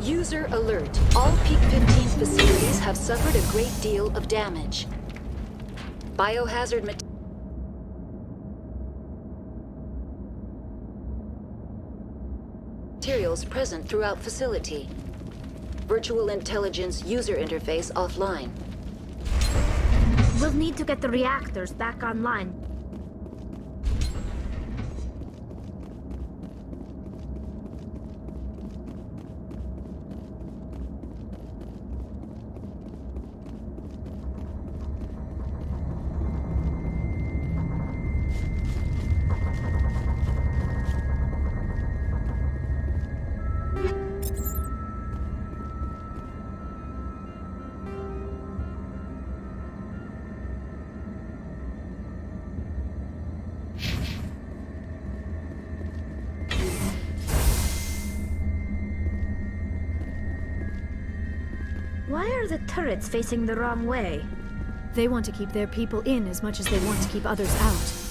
User alert. All Peak 15 facilities have suffered a great deal of damage. Biohazard materials present throughout facility. Virtual intelligence user interface offline. We'll need to get the reactors back online. Why are the turrets facing the wrong way? They want to keep their people in as much as they want to keep others out.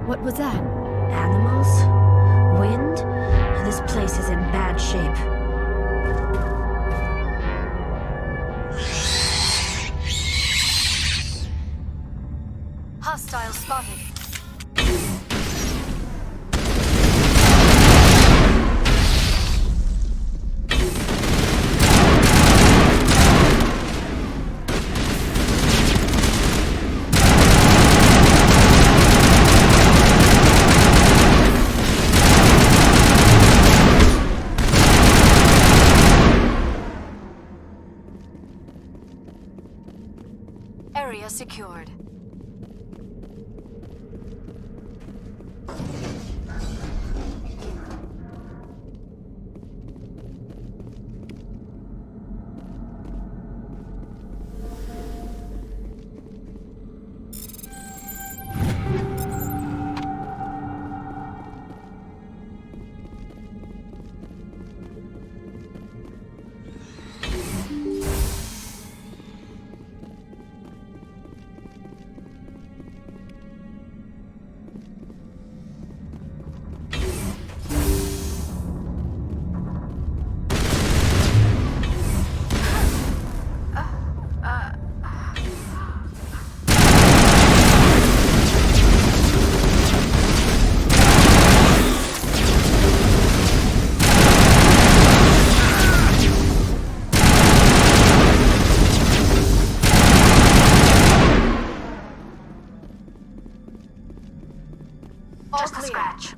What was that? Animals? Wind? This place is in bad shape. Hostile spotted. Area secured. Just a scratch.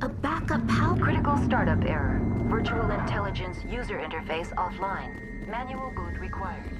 A backup power. Critical startup error. Virtual intelligence user interface offline. Manual boot required.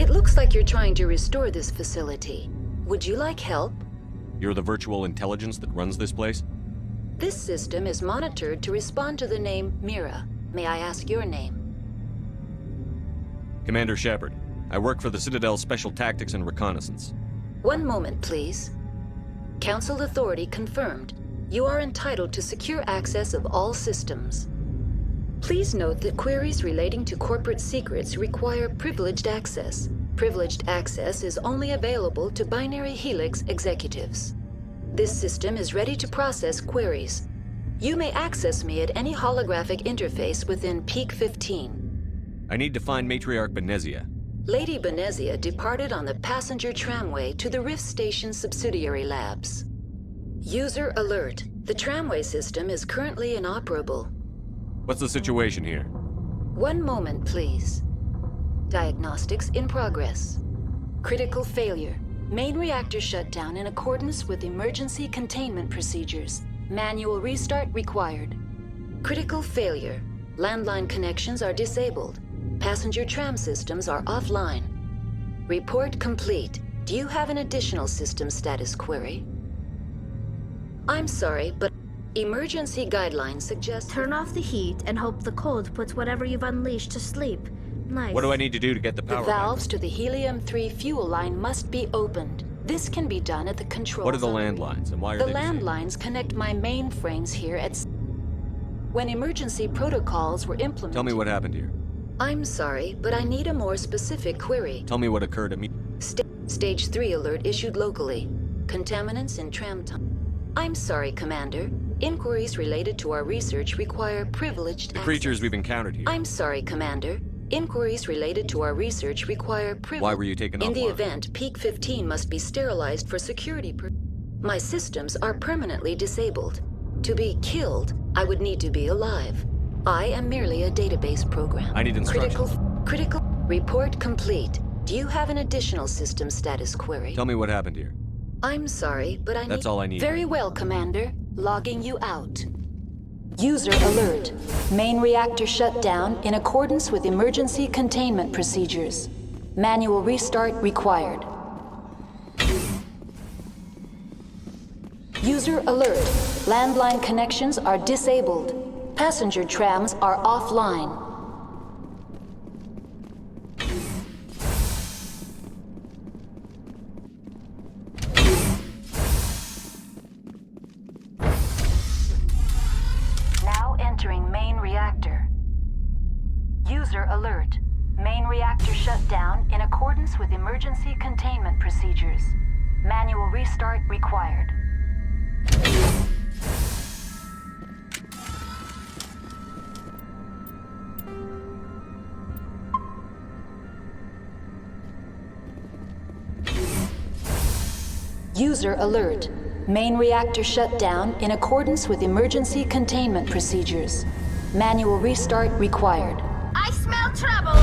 It looks like you're trying to restore this facility. Would you like help? You're the virtual intelligence that runs this place? This system is monitored to respond to the name Mira. May I ask your name? Commander Shepard. I work for the Citadel's Special Tactics and Reconnaissance. One moment, please. Council authority confirmed. You are entitled to secure access of all systems. Please note that queries relating to corporate secrets require privileged access. Privileged access is only available to Binary Helix executives. This system is ready to process queries. You may access me at any holographic interface within Peak 15. I need to find Matriarch Benezia. Lady Benezia departed on the passenger tramway to the Rift Station subsidiary labs. User alert. The tramway system is currently inoperable. What's the situation here? One moment, please. Diagnostics in progress. Critical failure. Main reactor shut down in accordance with emergency containment procedures. Manual restart required. Critical failure. Landline connections are disabled. Passenger tram systems are offline. Report complete. Do you have an additional system status query? I'm sorry, but emergency guidelines suggest... Turn off the heat and hope the cold puts whatever you've unleashed to sleep. Nice. What do I need to do to get the The power valves back? to the Helium-3 fuel line must be opened. This can be done at the control What are the zone. landlines and why are The they disabled? landlines connect my mainframes here at... When emergency protocols were implemented... Tell me what happened here. I'm sorry, but I need a more specific query. Tell me what occurred Stage 3 alert issued locally. Contaminants in tram tunnel. I'm sorry, Commander. Inquiries related to our research require privileged The access. creatures we've encountered here. I'm sorry, Commander. Inquiries related to our research require privilege. Why were you taken In the offline? event, Peak 15 must be sterilized for security My systems are permanently disabled. To be killed, I would need to be alive. I am merely a database program. I need instructions. Critical. Report complete. Do you have an additional system status query? Tell me what happened here. I'm sorry, but I need... That's all I need. Very well, Commander. Logging you out. User alert. Main reactor shut down in accordance with emergency containment procedures. Manual restart required. User alert. Landline connections are disabled. Passenger trams are offline. Now entering main reactor. User alert. Main reactor shut down in accordance with emergency containment procedures. Manual restart required. User alert. Main reactor shut down in accordance with emergency containment procedures. Manual restart required. I smell trouble!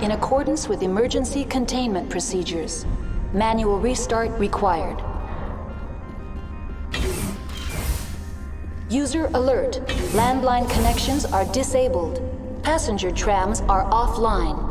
In accordance with emergency containment procedures. Manual restart required. User alert. Landline connections are disabled. Passenger trams are offline.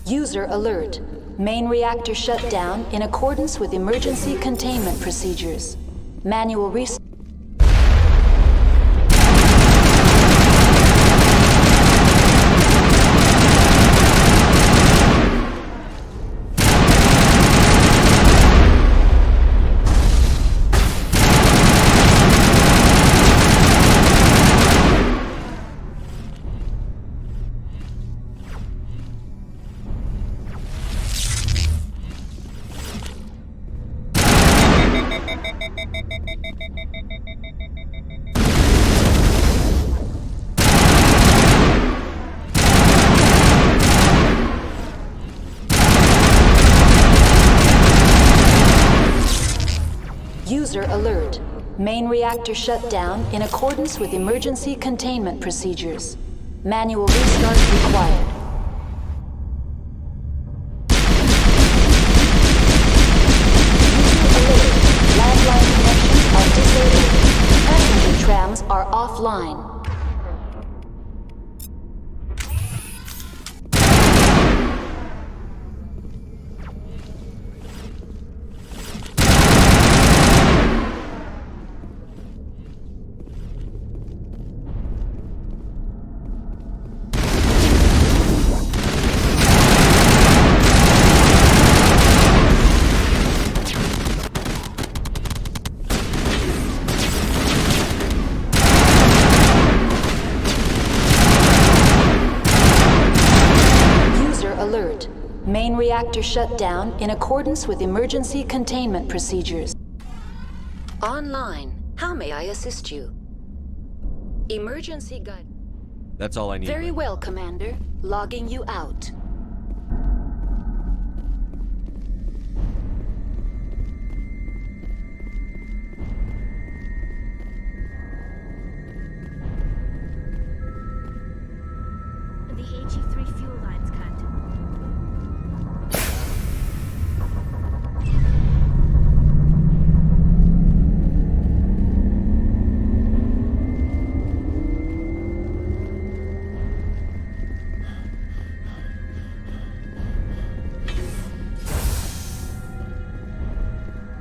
User alert. Main reactor shut down in accordance with emergency containment procedures. Manual restart. User alert. Main reactor shut down in accordance with emergency containment procedures. Manual restart required. Landline connections are disabled. Passenger trams are offline. Alert. Main reactor shut down in accordance with emergency containment procedures. Online. How may I assist you? Emergency guide. That's all I need. Very well, Commander. Logging you out. The HE3 fuel lines cut.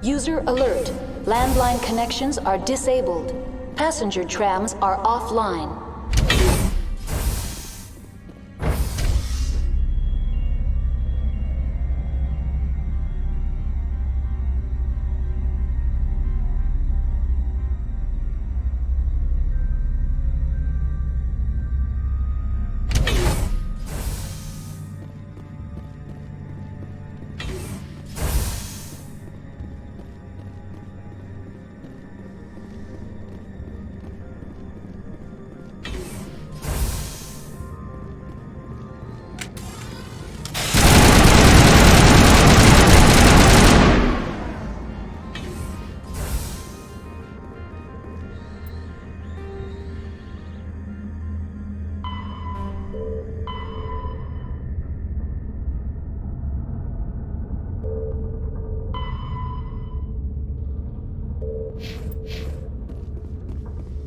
User alert. Landline connections are disabled. Passenger trams are offline.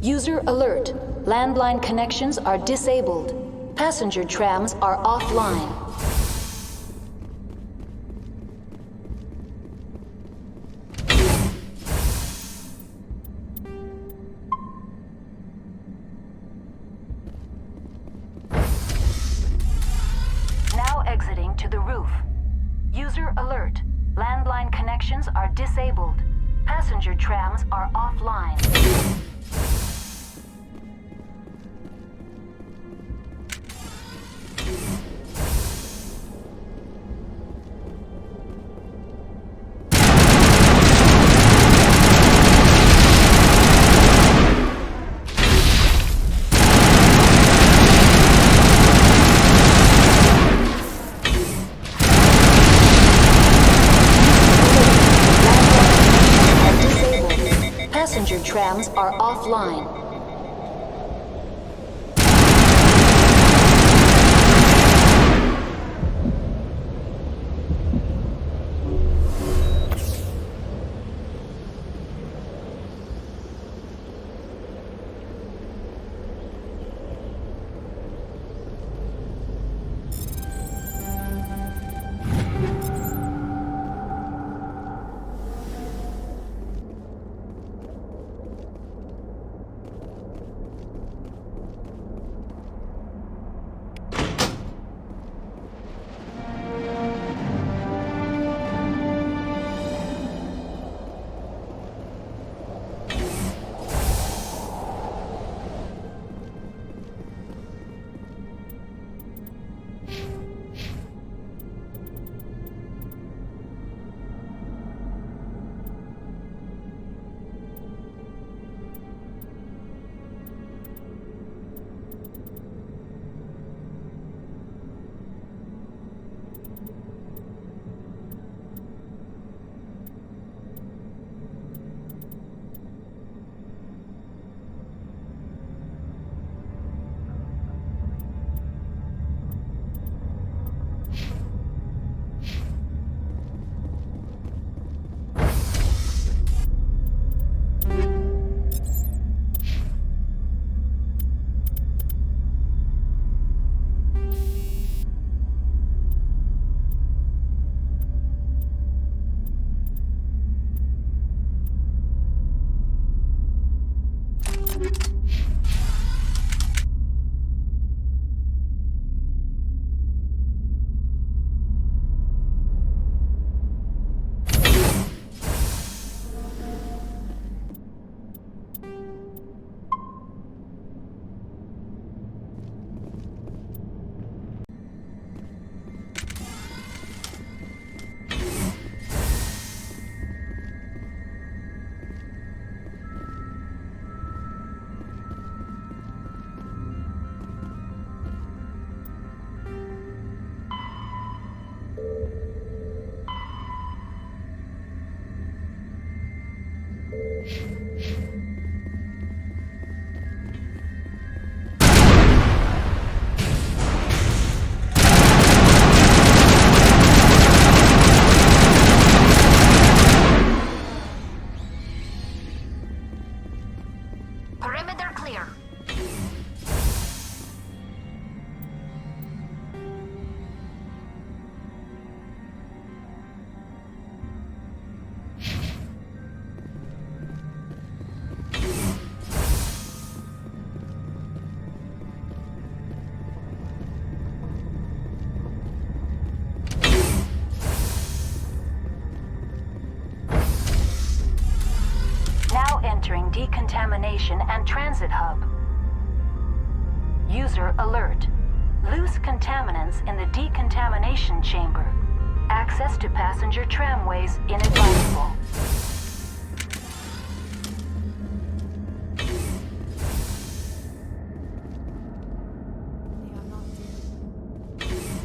User alert. Landline connections are disabled. Passenger trams are offline. Now exiting to the roof. User alert. Landline connections are disabled. Passenger trams are offline. Passenger trams are offline. Processing decontamination and transit hub. User alert. Loose contaminants in the decontamination chamber. Access to passenger tramways inadvisable.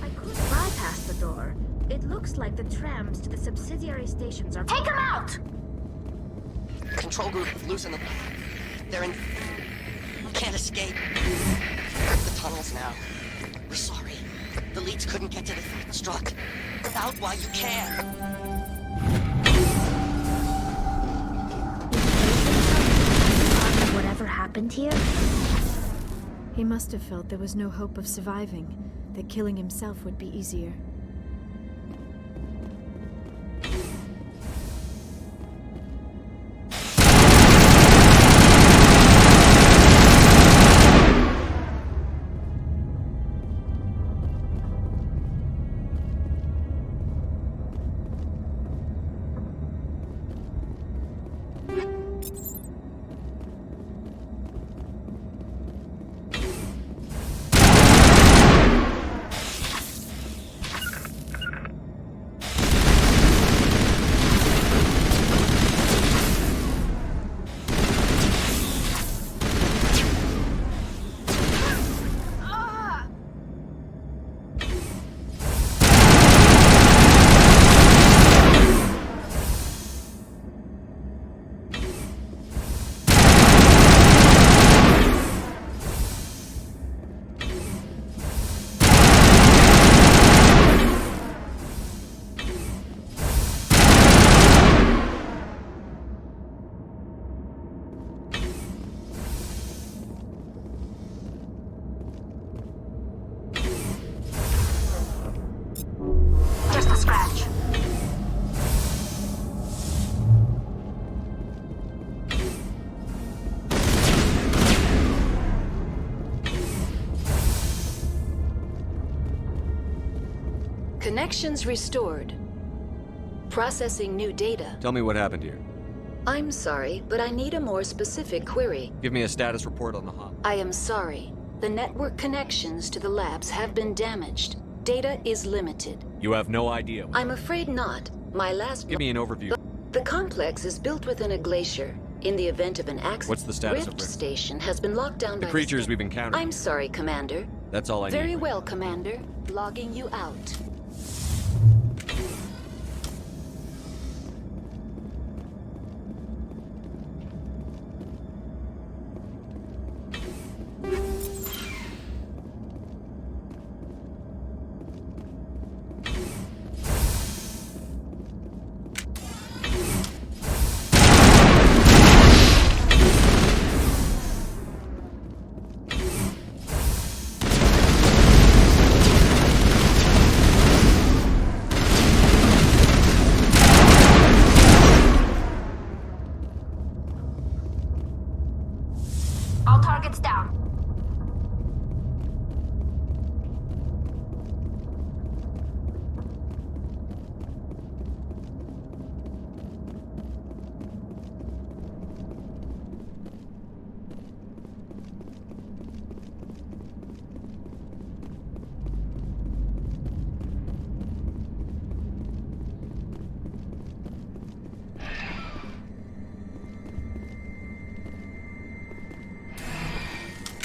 I could bypass the door. It looks like the trams to the subsidiary stations are— Take them out! Control group, loosen them. They're in... Can't escape. The tunnels now. We're sorry. The leads couldn't get to the struck. Out while you can. Whatever happened here? He must have felt there was no hope of surviving, that killing himself would be easier. Just a scratch. Connections restored. Processing new data. Tell me what happened here. I'm sorry, but I need a more specific query. Give me a status report on the hop. I am sorry. The network connections to the labs have been damaged. Data is limited. You have no idea. I'm afraid not. My last... Give me an overview. The complex is built within a glacier. In the event of an accident, What's the status of Rift Rift? Station has been locked down by The creatures we've encountered. I'm sorry, Commander. That's all I need. Very well, Commander. Logging you out. All targets down.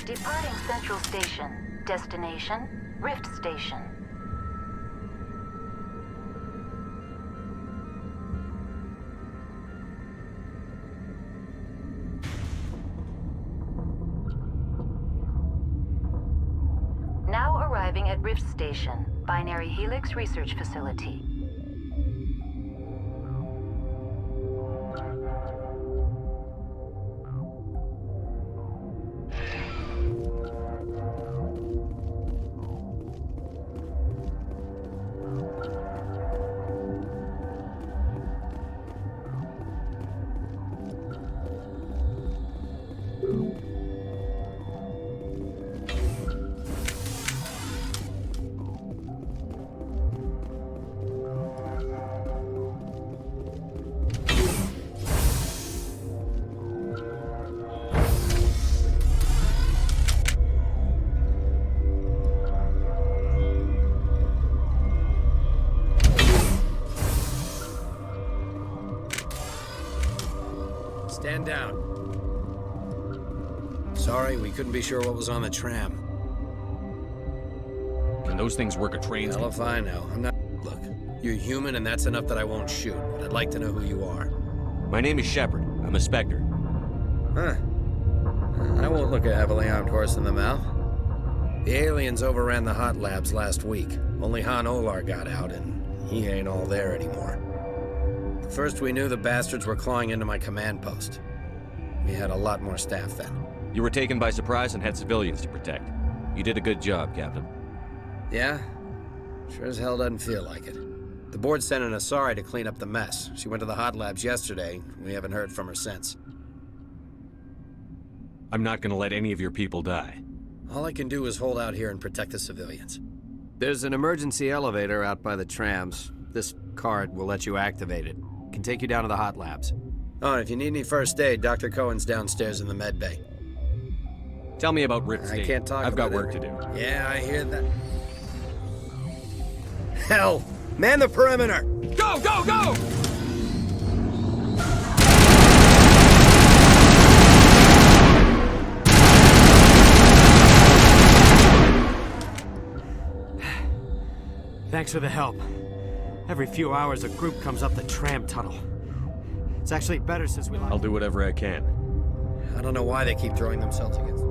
Departing Central Station. Destination, Rift Station. Now arriving at Rift Station, Binary Helix Research Facility. stand down. Sorry, we couldn't be sure what was on the tram. Can those things work a train? Hell if I know. I'm not... Look, you're human and that's enough that I won't shoot, but I'd like to know who you are. My name is Shepard. I'm a Spectre. Huh. I won't look a heavily armed horse in the mouth. The aliens overran the hot labs last week. Only Han Olar got out, and he ain't all there anymore. First we knew the bastards were clawing into my command post. We had a lot more staff then. You were taken by surprise and had civilians to protect. You did a good job, Captain. Yeah? Sure as hell doesn't feel like it. The board sent an Asari to clean up the mess. She went to the hot labs yesterday. We haven't heard from her since. I'm not gonna let any of your people die. All I can do is hold out here and protect the civilians. There's an emergency elevator out by the trams. This card will let you activate it. Can take you down to the hot labs. Oh, and if you need any first aid, Dr. Cohen's downstairs in the med bay. Tell me about Rip State. I can't talk I've got about work it. to do. Yeah, I hear that. Hell! Man the perimeter! Go, go, go! Thanks for the help. Every few hours, a group comes up the tram tunnel. It's actually better since we... I'll do whatever I can. I don't know why they keep throwing themselves against...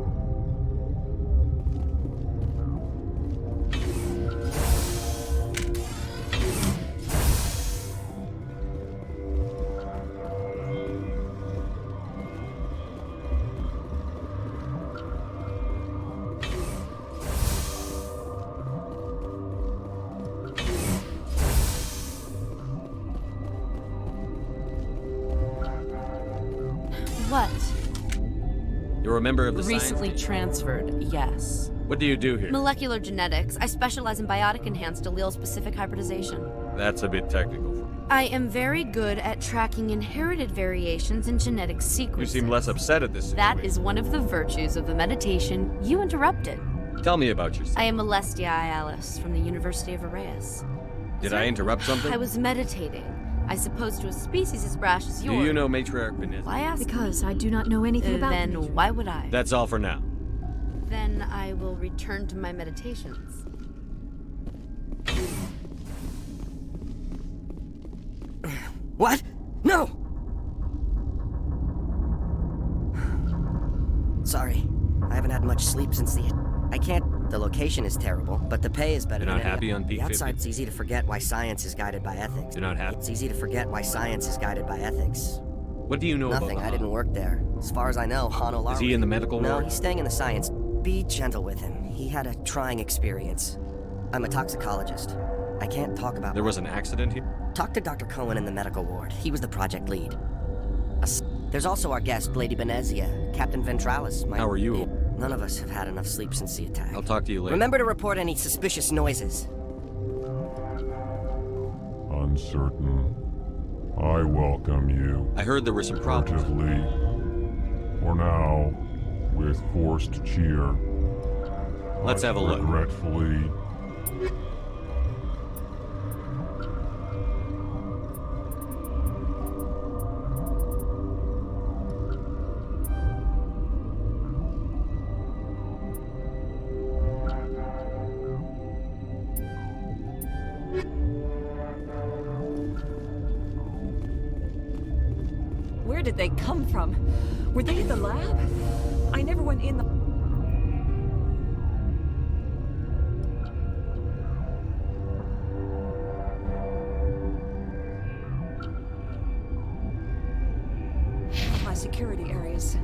What? You're a member of the Recently science team? transferred, yes. What do you do here? Molecular genetics. I specialize in biotic-enhanced allele-specific hybridization. That's a bit technical for me. I am very good at tracking inherited variations in genetic You sequences. seem less upset at this situation. That is one of the virtues of the meditation you interrupted. Tell me about yourself. I am Alestia Alice from the University of Arraeus. Did I interrupt something? I was meditating. I suppose to a species as brash as Do yours. you know Matriarch Benez? Why ask? Because I do not know anything about Then nature. why would I? That's all for now. Then I will return to my meditations. What? No! Sorry. I haven't had much sleep since the... I can't... The location is terrible, but the pay is better You're than not any- happy on The P50? outside's easy to forget why science is guided by ethics. You're not happy? It's easy to forget why science is guided by ethics. What do you know Nothing. about I didn't work there. As far as I know, Han Olar... Is he in the medical No, ward? he's staying in the science. Be gentle with him. He had a trying experience. I'm a toxicologist. I can't talk about... There was an accident here? Talk to Dr. Cohen in the medical ward. He was the project lead. There's also our guest, Lady Benezia, Captain Ventralis. How are you? None of us have had enough sleep since the attack. I'll talk to you later. Remember to report any suspicious noises. Uncertain. I welcome you. I heard there were some problems. Furtively. For now, with forced cheer. Let's have a look. Regretfully. Where did they come from? Were they in the lab? I never went in the... My security areas.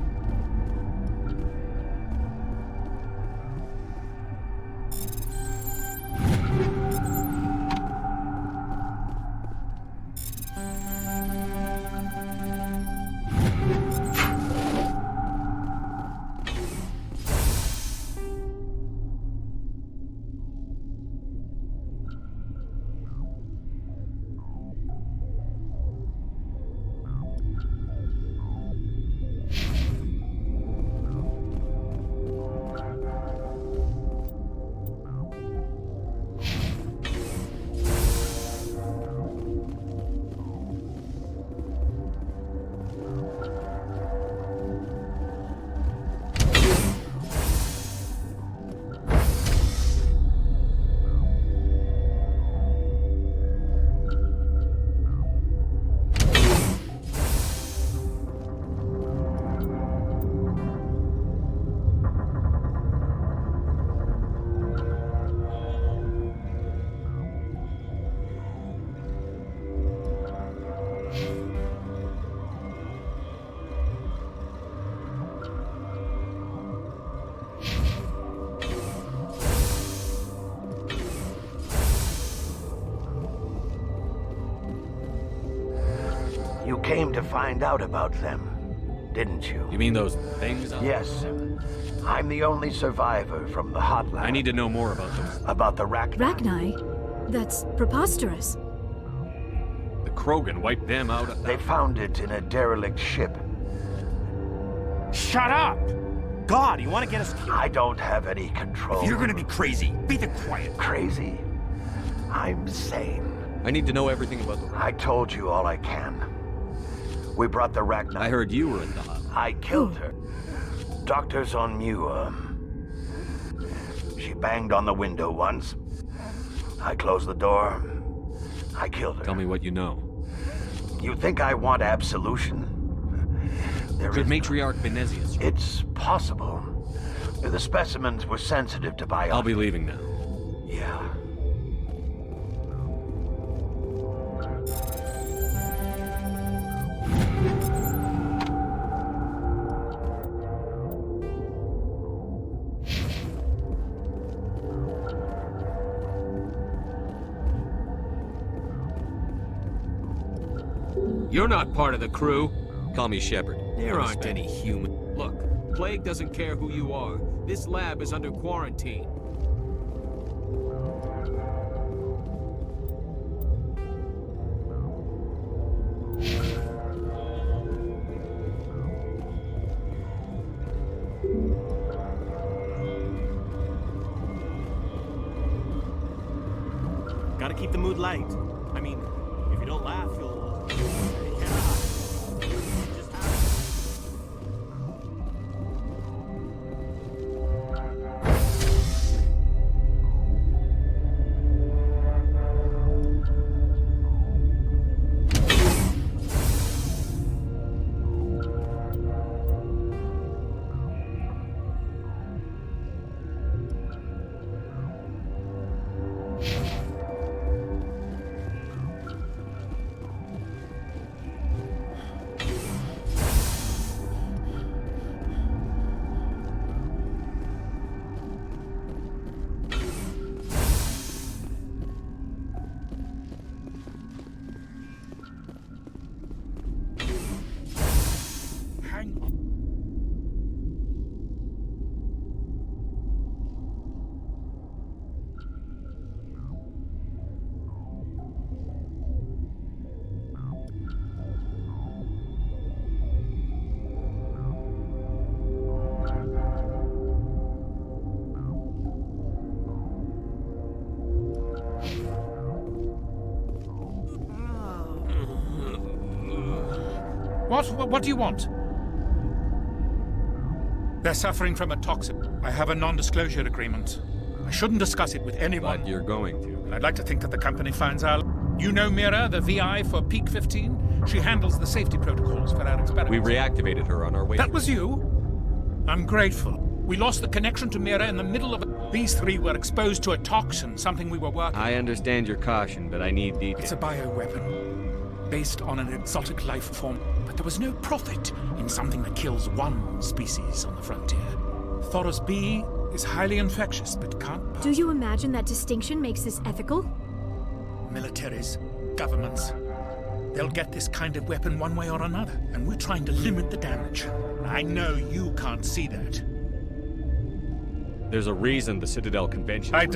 You came to find out about them, didn't you? You mean those things? Yes. I'm the only survivor from the hot lab. I need to know more about those. About the Rachni. Rachni? That's preposterous. The Krogan wiped them out. They found it in a derelict ship. Shut up! God, you want to get us killed? I don't have any control. If you're gonna be crazy, be the quiet. Crazy? I'm sane. I need to know everything about the... I told you all I can. We brought the Rachni. I heard you were in the hut. I killed her. Doctors on Muir. She banged on the window once. I closed the door. I killed her. Tell me what you know. You think I want absolution? Could Matriarch Benezius? It's possible. The specimens were sensitive to biotic. I'll be leaving now. Yeah. You're not part of the crew. Call me Shepard. There aren't any human. Look, Plague doesn't care who you are. This lab is under quarantine. Gotta keep the mood light. I mean, if you don't laugh, you'll... What do you want? They're suffering from a toxin. I have a non-disclosure agreement. I shouldn't discuss it with anyone. But you're going to. And I'd like to think that the company finds out. You know Mira, the VI for Peak 15? She handles the safety protocols for our experiments. We reactivated her on our way. That was you? I'm grateful. We lost the connection to Mira in the middle of it. These three were exposed to a toxin, something we were working on. I understand your caution, but I need details. It's a bioweapon, based on an exotic life form. But there was no profit in something that kills one species on the frontier. Thoros B is highly infectious, but can't pass. Do you imagine that distinction makes this ethical? Militaries, governments, they'll get this kind of weapon one way or another, and we're trying to limit the damage. I know you can't see that. There's a reason the Citadel Convention... Our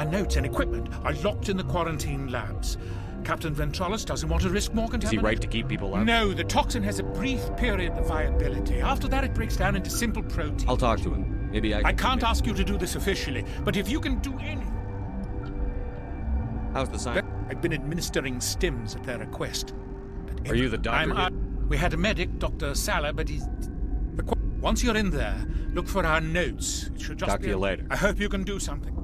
notes and equipment are locked in the quarantine labs. Captain Ventralis doesn't want to risk more contamination. Is he right to keep people out? No, the toxin has a brief period of viability. After that, it breaks down into simple protein. I'll talk to him. Maybe I can't ask you to do this officially, but if you can do anything... How's the science? I've been administering stims at their request. Are you the doctor? We had a medic, Dr. Sala, but he's... Once you're in there, look for our notes. It should just Talk to you later. I hope you can do something.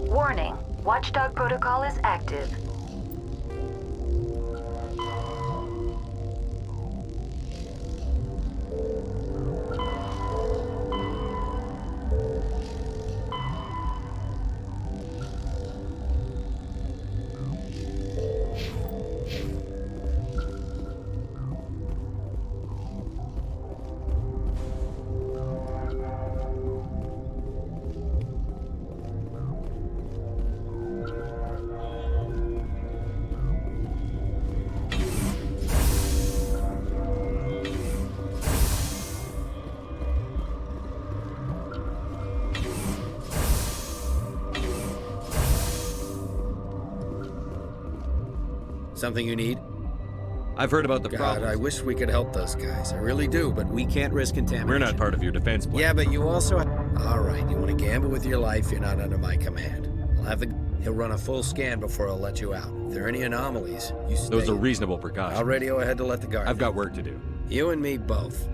Warning, Watchdog protocol is active. Something you need? I've heard about the God, problems. I wish we could help those guys. I really do, but we can't risk contamination. We're not part of your defense plan. Yeah, but you also... All right, you want to gamble with your life, you're not under my command. I'll have the... He'll run a full scan before I'll let you out. If there are any anomalies, you stay. Those are reasonable precautions. I'll radio ahead to let the guard I've know. got work to do. You and me both.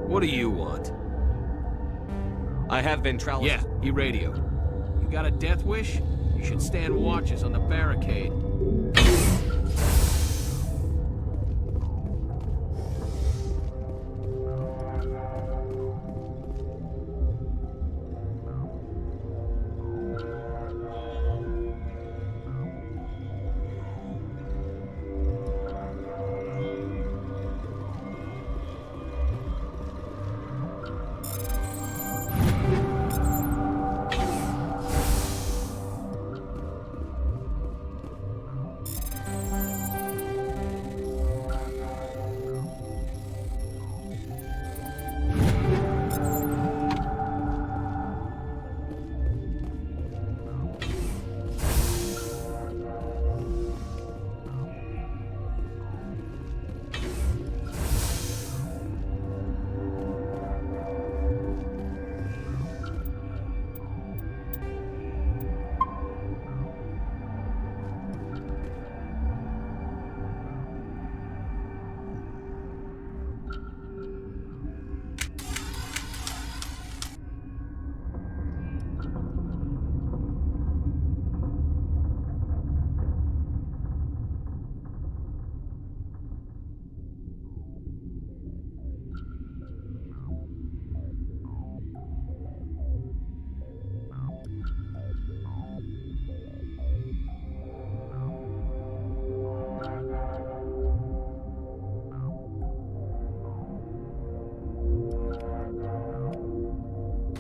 What do you want? I have ventriloquist. Yeah, he radioed. You got a death wish? You should stand watches on the barricade.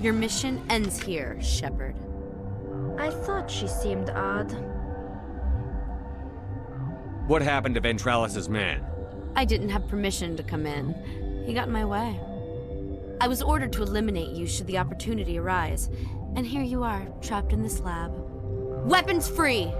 Your mission ends here, Shepard. I thought she seemed odd. What happened to Ventralis's man? I didn't have permission to come in. He got in my way. I was ordered to eliminate you should the opportunity arise. And here you are, trapped in this lab. Weapons free!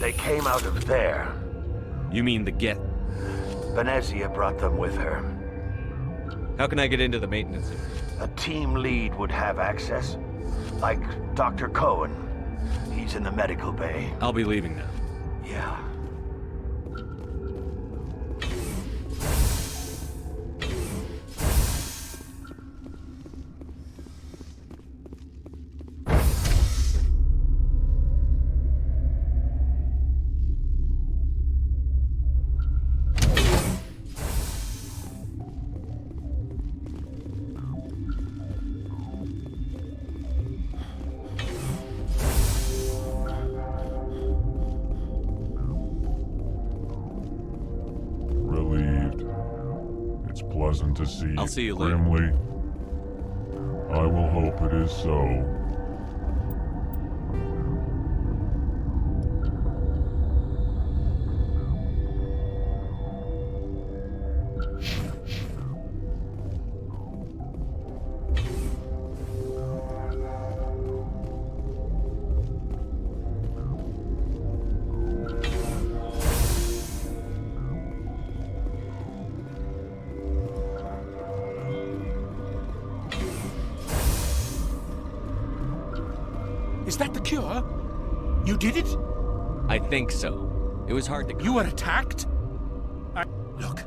They came out of there. You mean the Geth? Venezia brought them with her. How can I get into the maintenance? A team lead would have access. Like Dr. Cohen. He's in the medical bay. I'll be leaving now. Yeah. Pleasant to see I'll see you later. Grimly. I will hope it is so. Is that the cure? You did it? I think so. It was hard to... You were attacked? Look.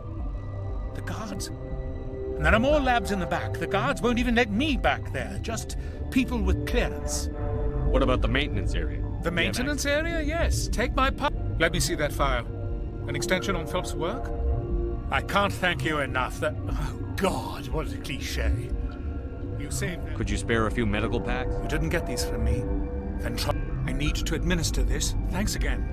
The guards. And there are more labs in the back. The guards won't even let me back there. Just people with clearance. What about the maintenance area? The maintenance area? Yes. Take my part. Let me see that file. An extension on Philip's work? I can't thank you enough. That... Oh, God, what a cliché. You saved me. Could you spare a few medical packs? You didn't get these from me. Then try. I need to administer this. Thanks again.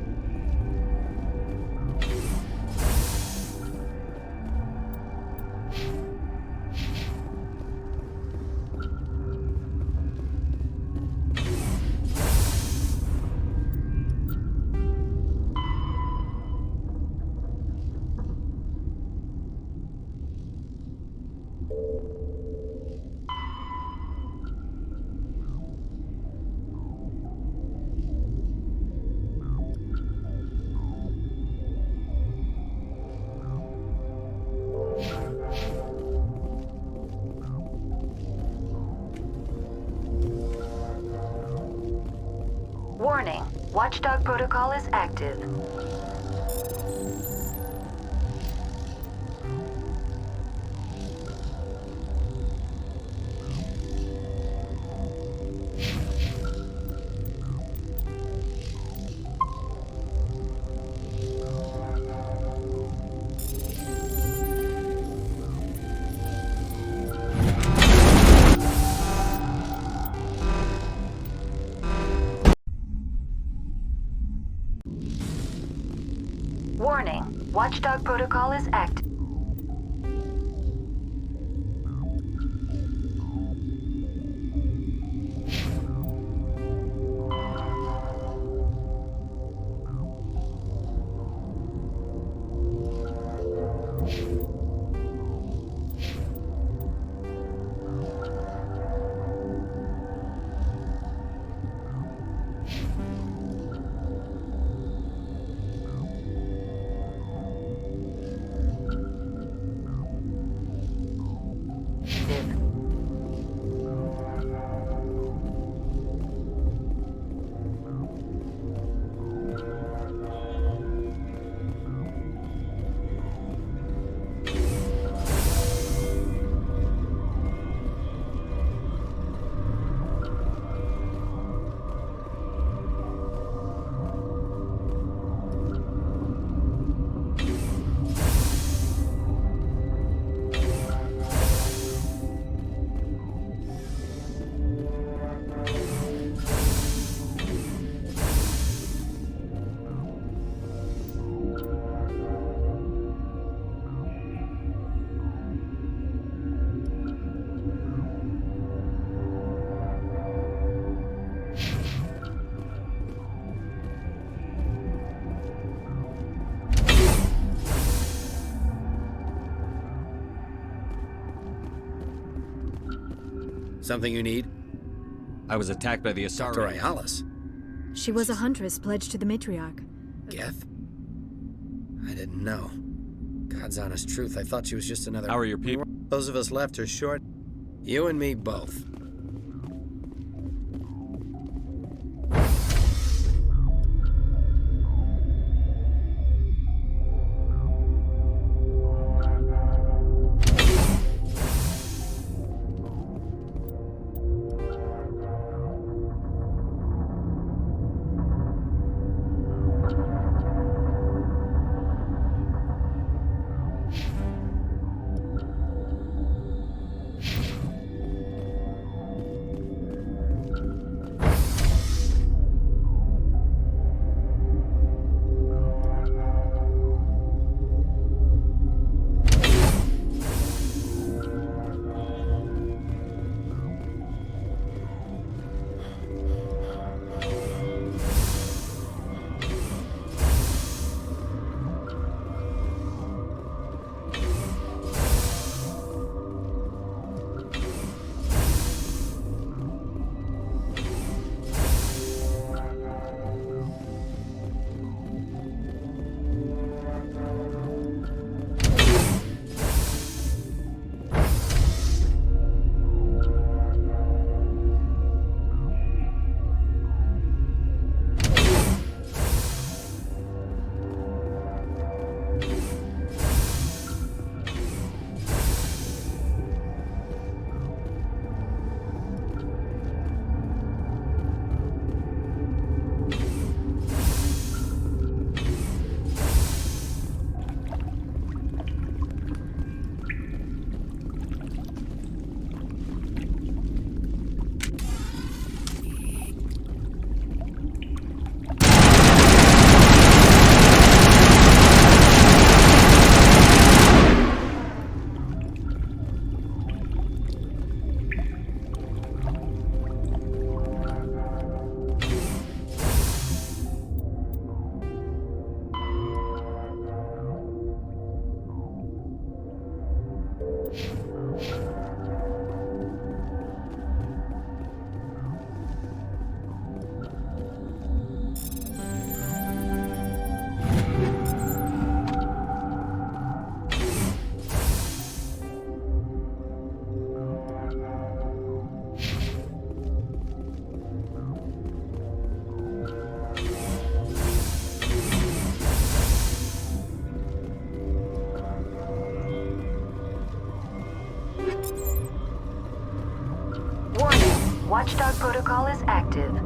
Warning, Watchdog protocol is active. Warning, Watchdog protocol is active. Something you need? I was attacked by the Asari. Dr. Ayalis. She was a huntress pledged to the matriarch. Geth? I didn't know. God's honest truth, I thought she was just another... How are your people? Those of us left are short. You and me both. Watchdog protocol is active.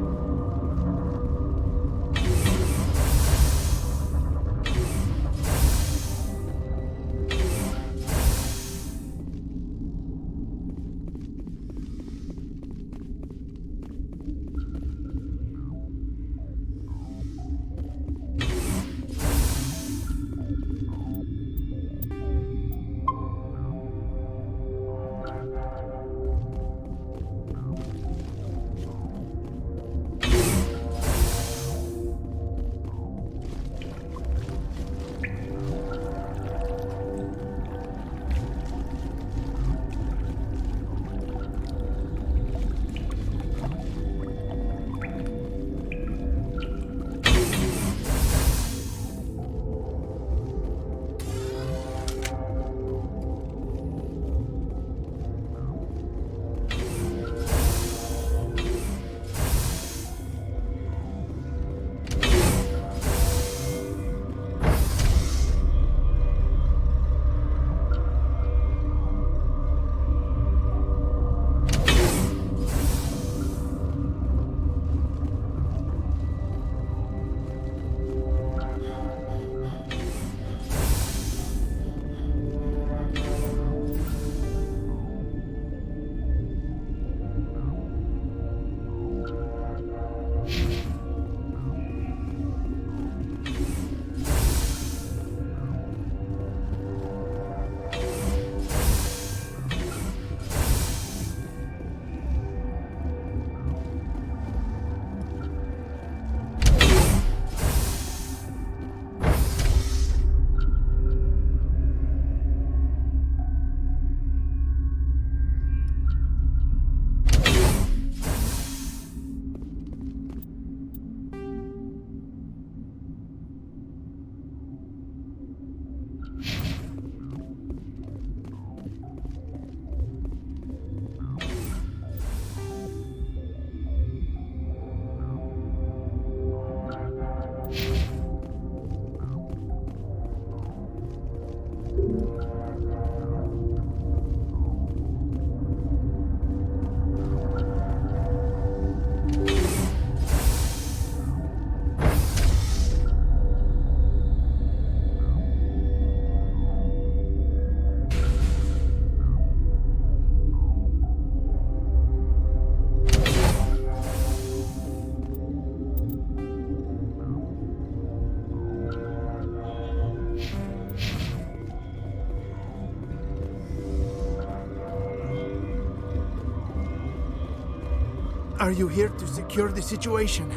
Are you here to secure the situation?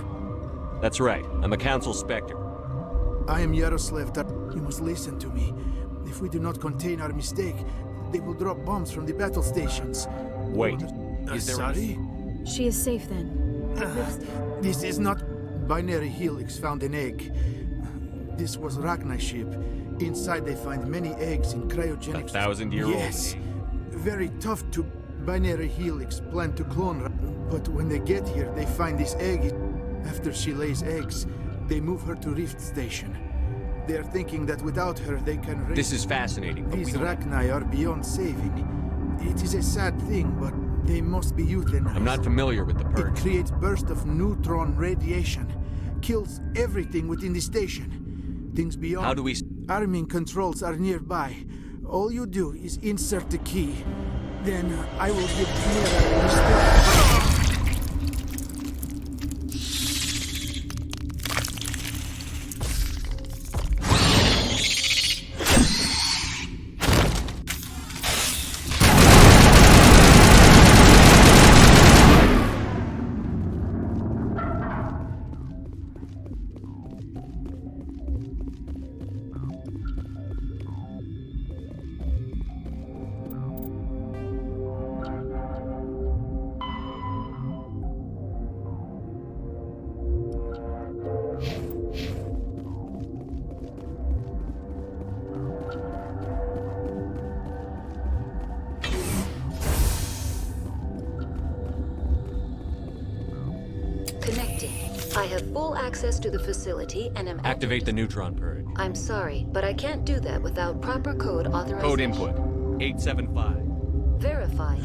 That's right. I'm a Council Spectre. I am Yaroslav. You must listen to me. If we do not contain our mistake, they will drop bombs from the battle stations. Wait. Is there sorry? She is safe then. This is not... Binary Helix found an egg. This was Rachni ship. Inside they find many eggs in cryogenic... 1,000-year-old Yes. egg. Very tough to... Binary Helix plan to clone... But when they get here, they find this egg. After she lays eggs, they move her to Rift Station. They are thinking that without her, they can raise... This is fascinating, but These we don't... Rachni are beyond saving. It is a sad thing, but they must be euthanized. I'm not familiar with the purge. It creates burst of neutron radiation. Kills everything within the station. Things beyond... How do we... Arming controls are nearby. All you do is insert the key. Then I will give Kira I have full access to the facility and am... Activate the neutron purge. I'm sorry, but I can't do that without proper code authorization. Code input. 875. Verify.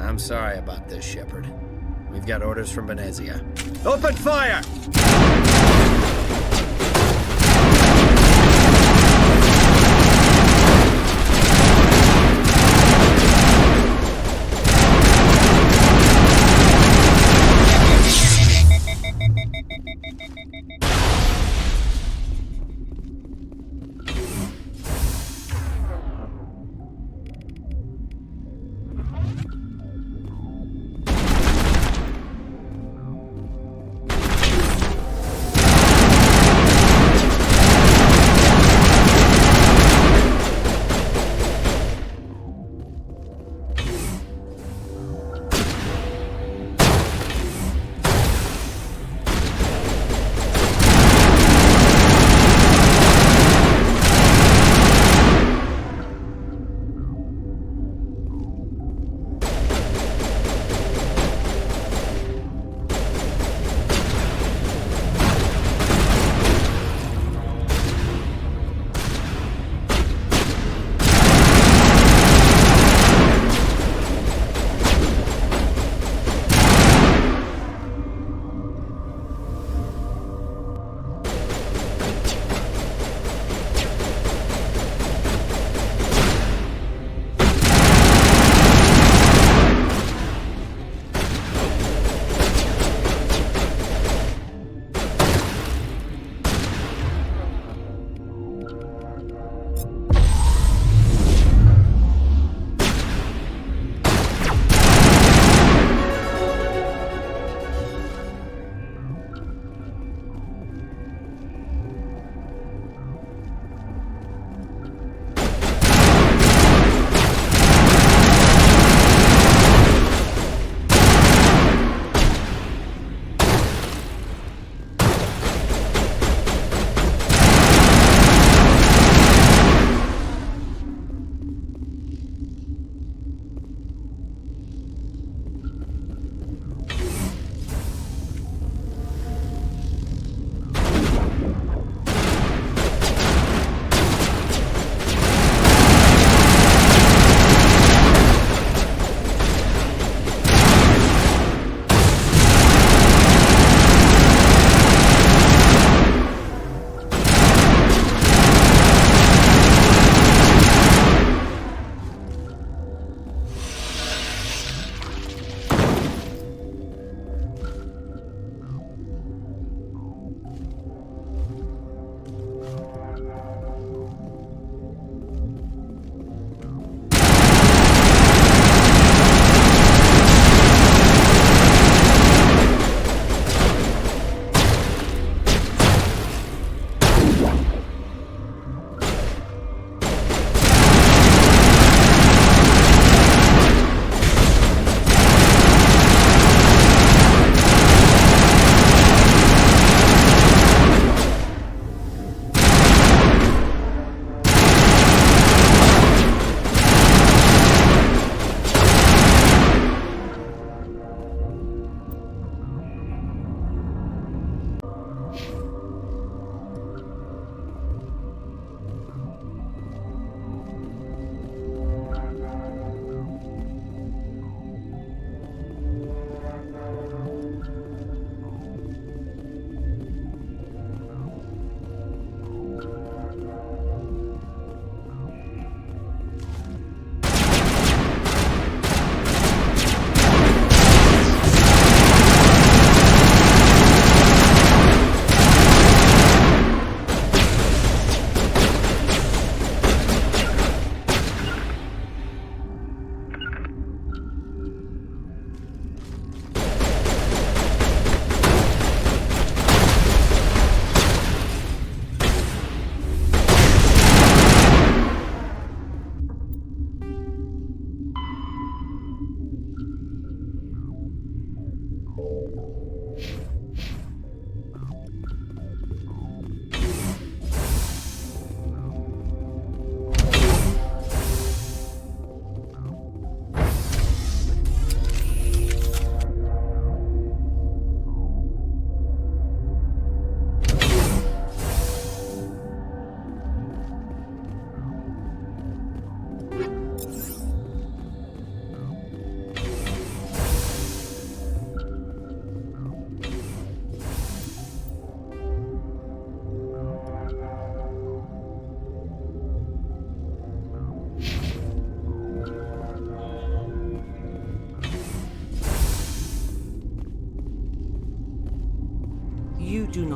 I'm sorry about this, Shepard. We've got orders from Venezia. Open fire!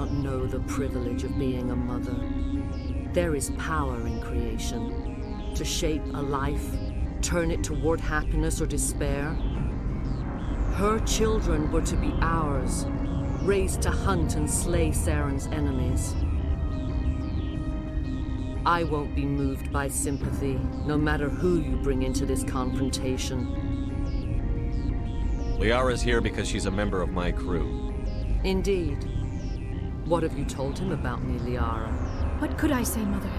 not know the privilege of being a mother. There is power in creation. To shape a life, turn it toward happiness or despair. Her children were to be ours, raised to hunt and slay Saren's enemies. I won't be moved by sympathy, no matter who you bring into this confrontation. Liara's here because she's a member of my crew. Indeed. What have you told him about me, Liara? What could I say, Mother?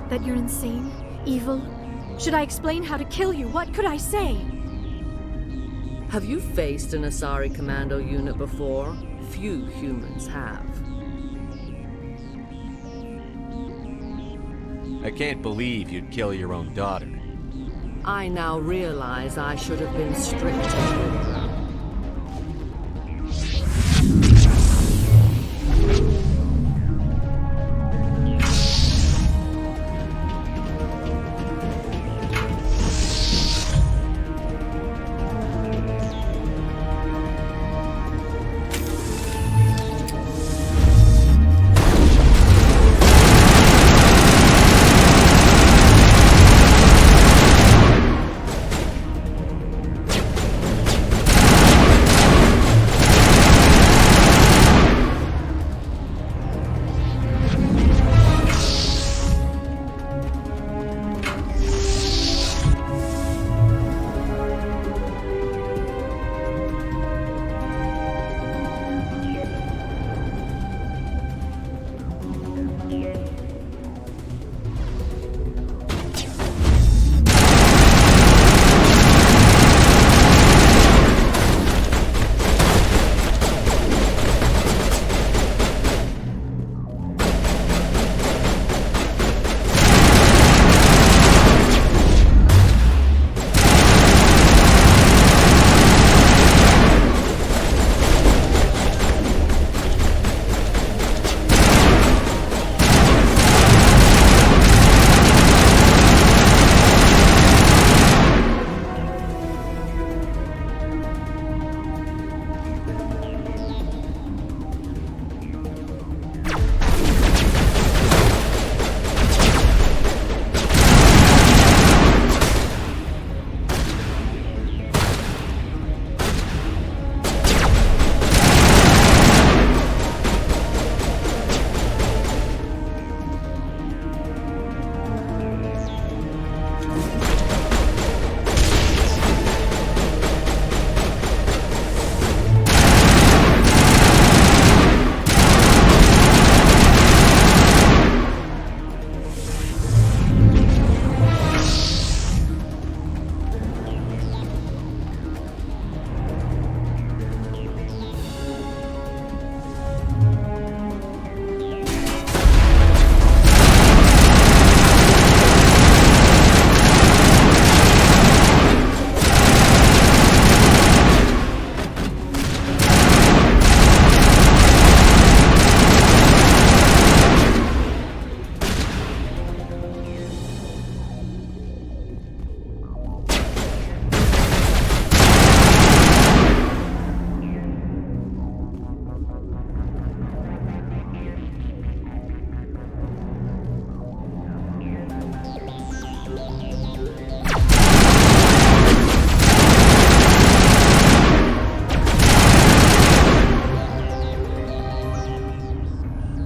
That you're insane? Evil? Should I explain how to kill you? What could I say? Have you faced an Asari commando unit before? Few humans have. I can't believe you'd kill your own daughter. I now realize I should have been stricter with her.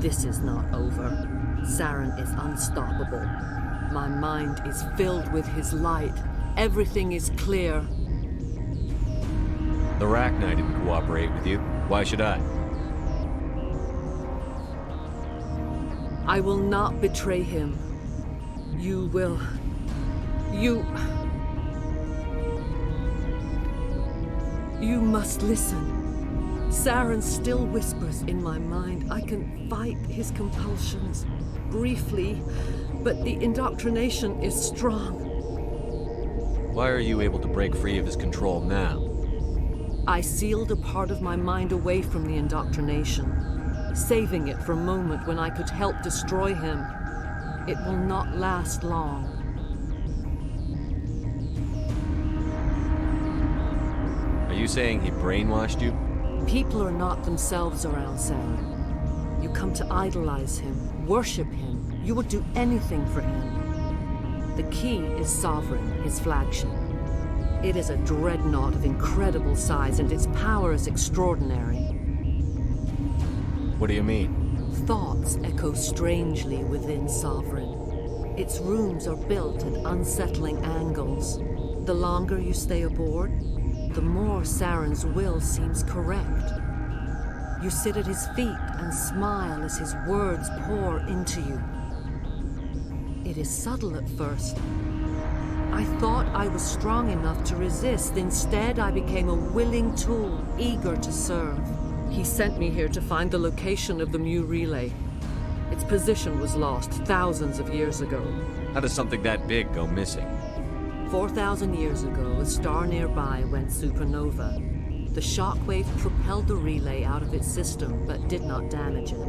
This is not over. Saren is unstoppable. My mind is filled with his light. Everything is clear. The Rachni didn't cooperate with you. Why should I? I will not betray him. You will. You must listen. Saren still whispers in my mind. I can fight his compulsions, briefly, but the indoctrination is strong. Why are you able to break free of his control now? I sealed a part of my mind away from the indoctrination, saving it for a moment when I could help destroy him. It will not last long. Are you saying he brainwashed you? People are not themselves around Saren. You come to idolize him, worship him. You would do anything for him. The key is Sovereign, his flagship. It is a dreadnought of incredible size, and its power is extraordinary. What do you mean? Thoughts echo strangely within Sovereign. Its rooms are built at unsettling angles. The longer you stay aboard, the more Saren's will seems correct. You sit at his feet and smile as his words pour into you. It is subtle at first. I thought I was strong enough to resist. Instead, I became a willing tool, eager to serve. He sent me here to find the location of the Mu relay. Its position was lost thousands of years ago. How does something that big go missing? 4,000 years ago, a star nearby went supernova. The shockwave propelled the relay out of its system, but did not damage it.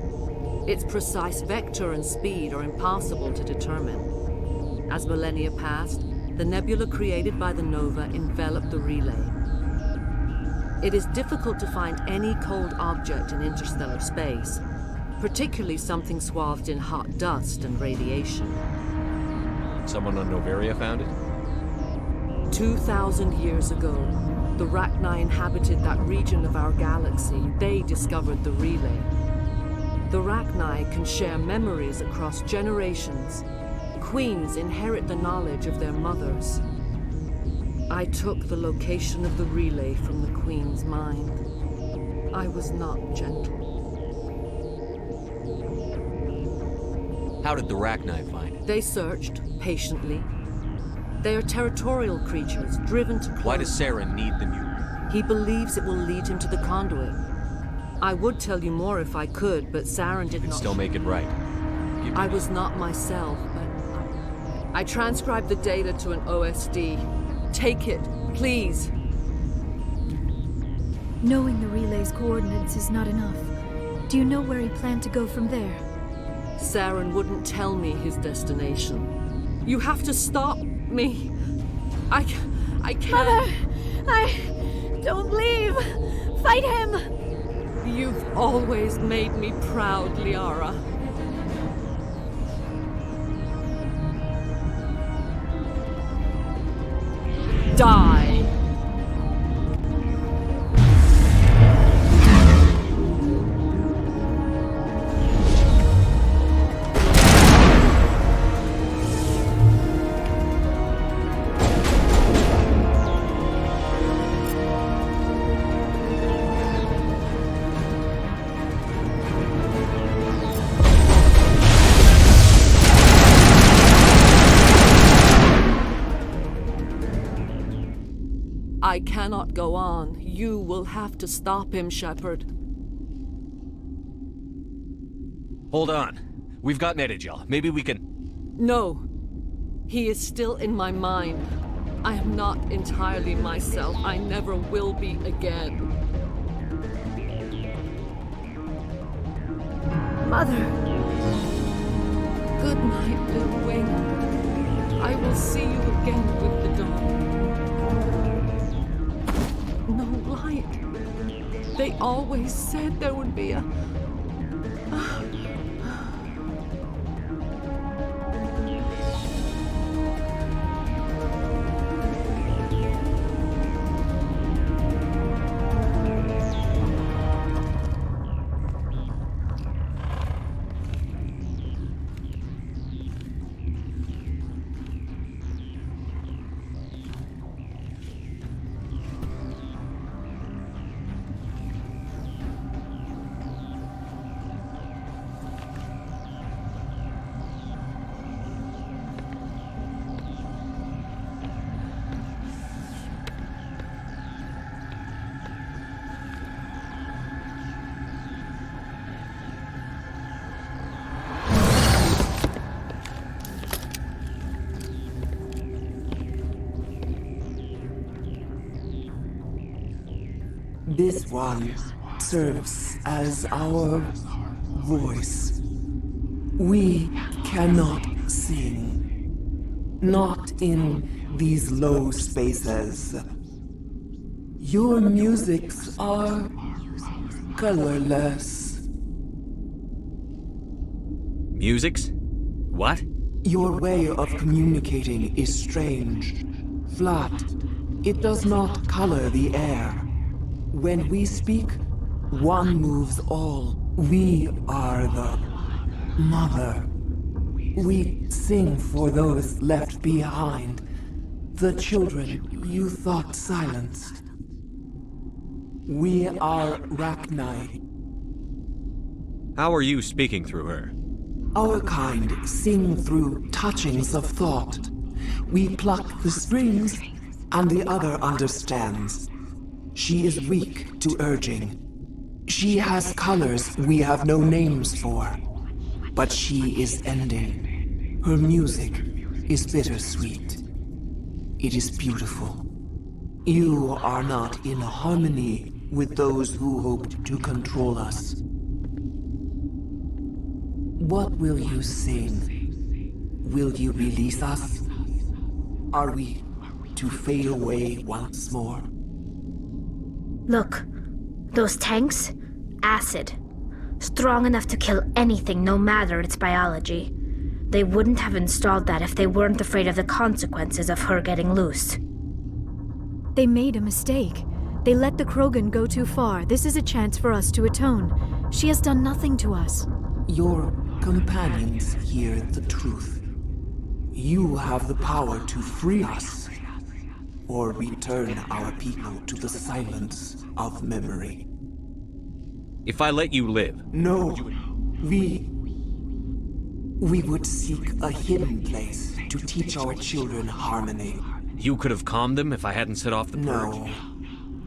Its precise vector and speed are impossible to determine. As millennia passed, the nebula created by the nova enveloped the relay. It is difficult to find any cold object in interstellar space, particularly something swathed in hot dust and radiation. Someone on Noveria found it? 2,000 years ago, the Rachni inhabited that region of our galaxy. They discovered the relay. The Rachni can share memories across generations. Queens inherit the knowledge of their mothers. I took the location of the relay from the Queen's mind. I was not gentle. How did the Rachni find it? They searched, patiently. They are territorial creatures, driven to close. Why does Saren need the Mu? He believes it will lead him to the conduit. I would tell you more if I could, but Saren did not. Still make it right. I was not myself, but I transcribed the data to an OSD. Take it, please. Knowing the relay's coordinates is not enough. Do you know where he planned to go from there? Saren wouldn't tell me his destination. You have to stop me. I can't. Mother! Don't leave! Fight him! You've always made me proud, Liara. Die! I cannot go on. You will have to stop him, Shepard. Hold on. We've got Netagel. Maybe we can... No. He is still in my mind. I am not entirely myself. I never will be again. Mother! Good night, little wing. I will see you again with the dawn. No light. They always said there would be a... This one serves as our voice. We cannot sing. Not in these low spaces. Your musics are colorless. Musics? What? Your way of communicating is strange. Flat. It does not color the air. When we speak, one moves all. We are the mother. We sing for those left behind. The children you thought silenced. We are Rachni. How are you speaking through her? Our kind sing through touchings of thought. We pluck the strings, and the other understands. She is weak to urging. She has colors we have no names for. But she is ending. Her music is bittersweet. It is beautiful. You are not in harmony with those who hoped to control us. What will you sing? Will you release us? Are we to fade away once more? Look, those tanks? Acid. Strong enough to kill anything, no matter its biology. They wouldn't have installed that if they weren't afraid of the consequences of her getting loose. They made a mistake. They let the Krogan go too far. This is a chance for us to atone. She has done nothing to us. Your companions hear the truth. You have the power to free us, or return our people to the silence of memory. If I let you live... No. We would seek a hidden place to teach our children harmony. You could have calmed them if I hadn't set off the purge? No.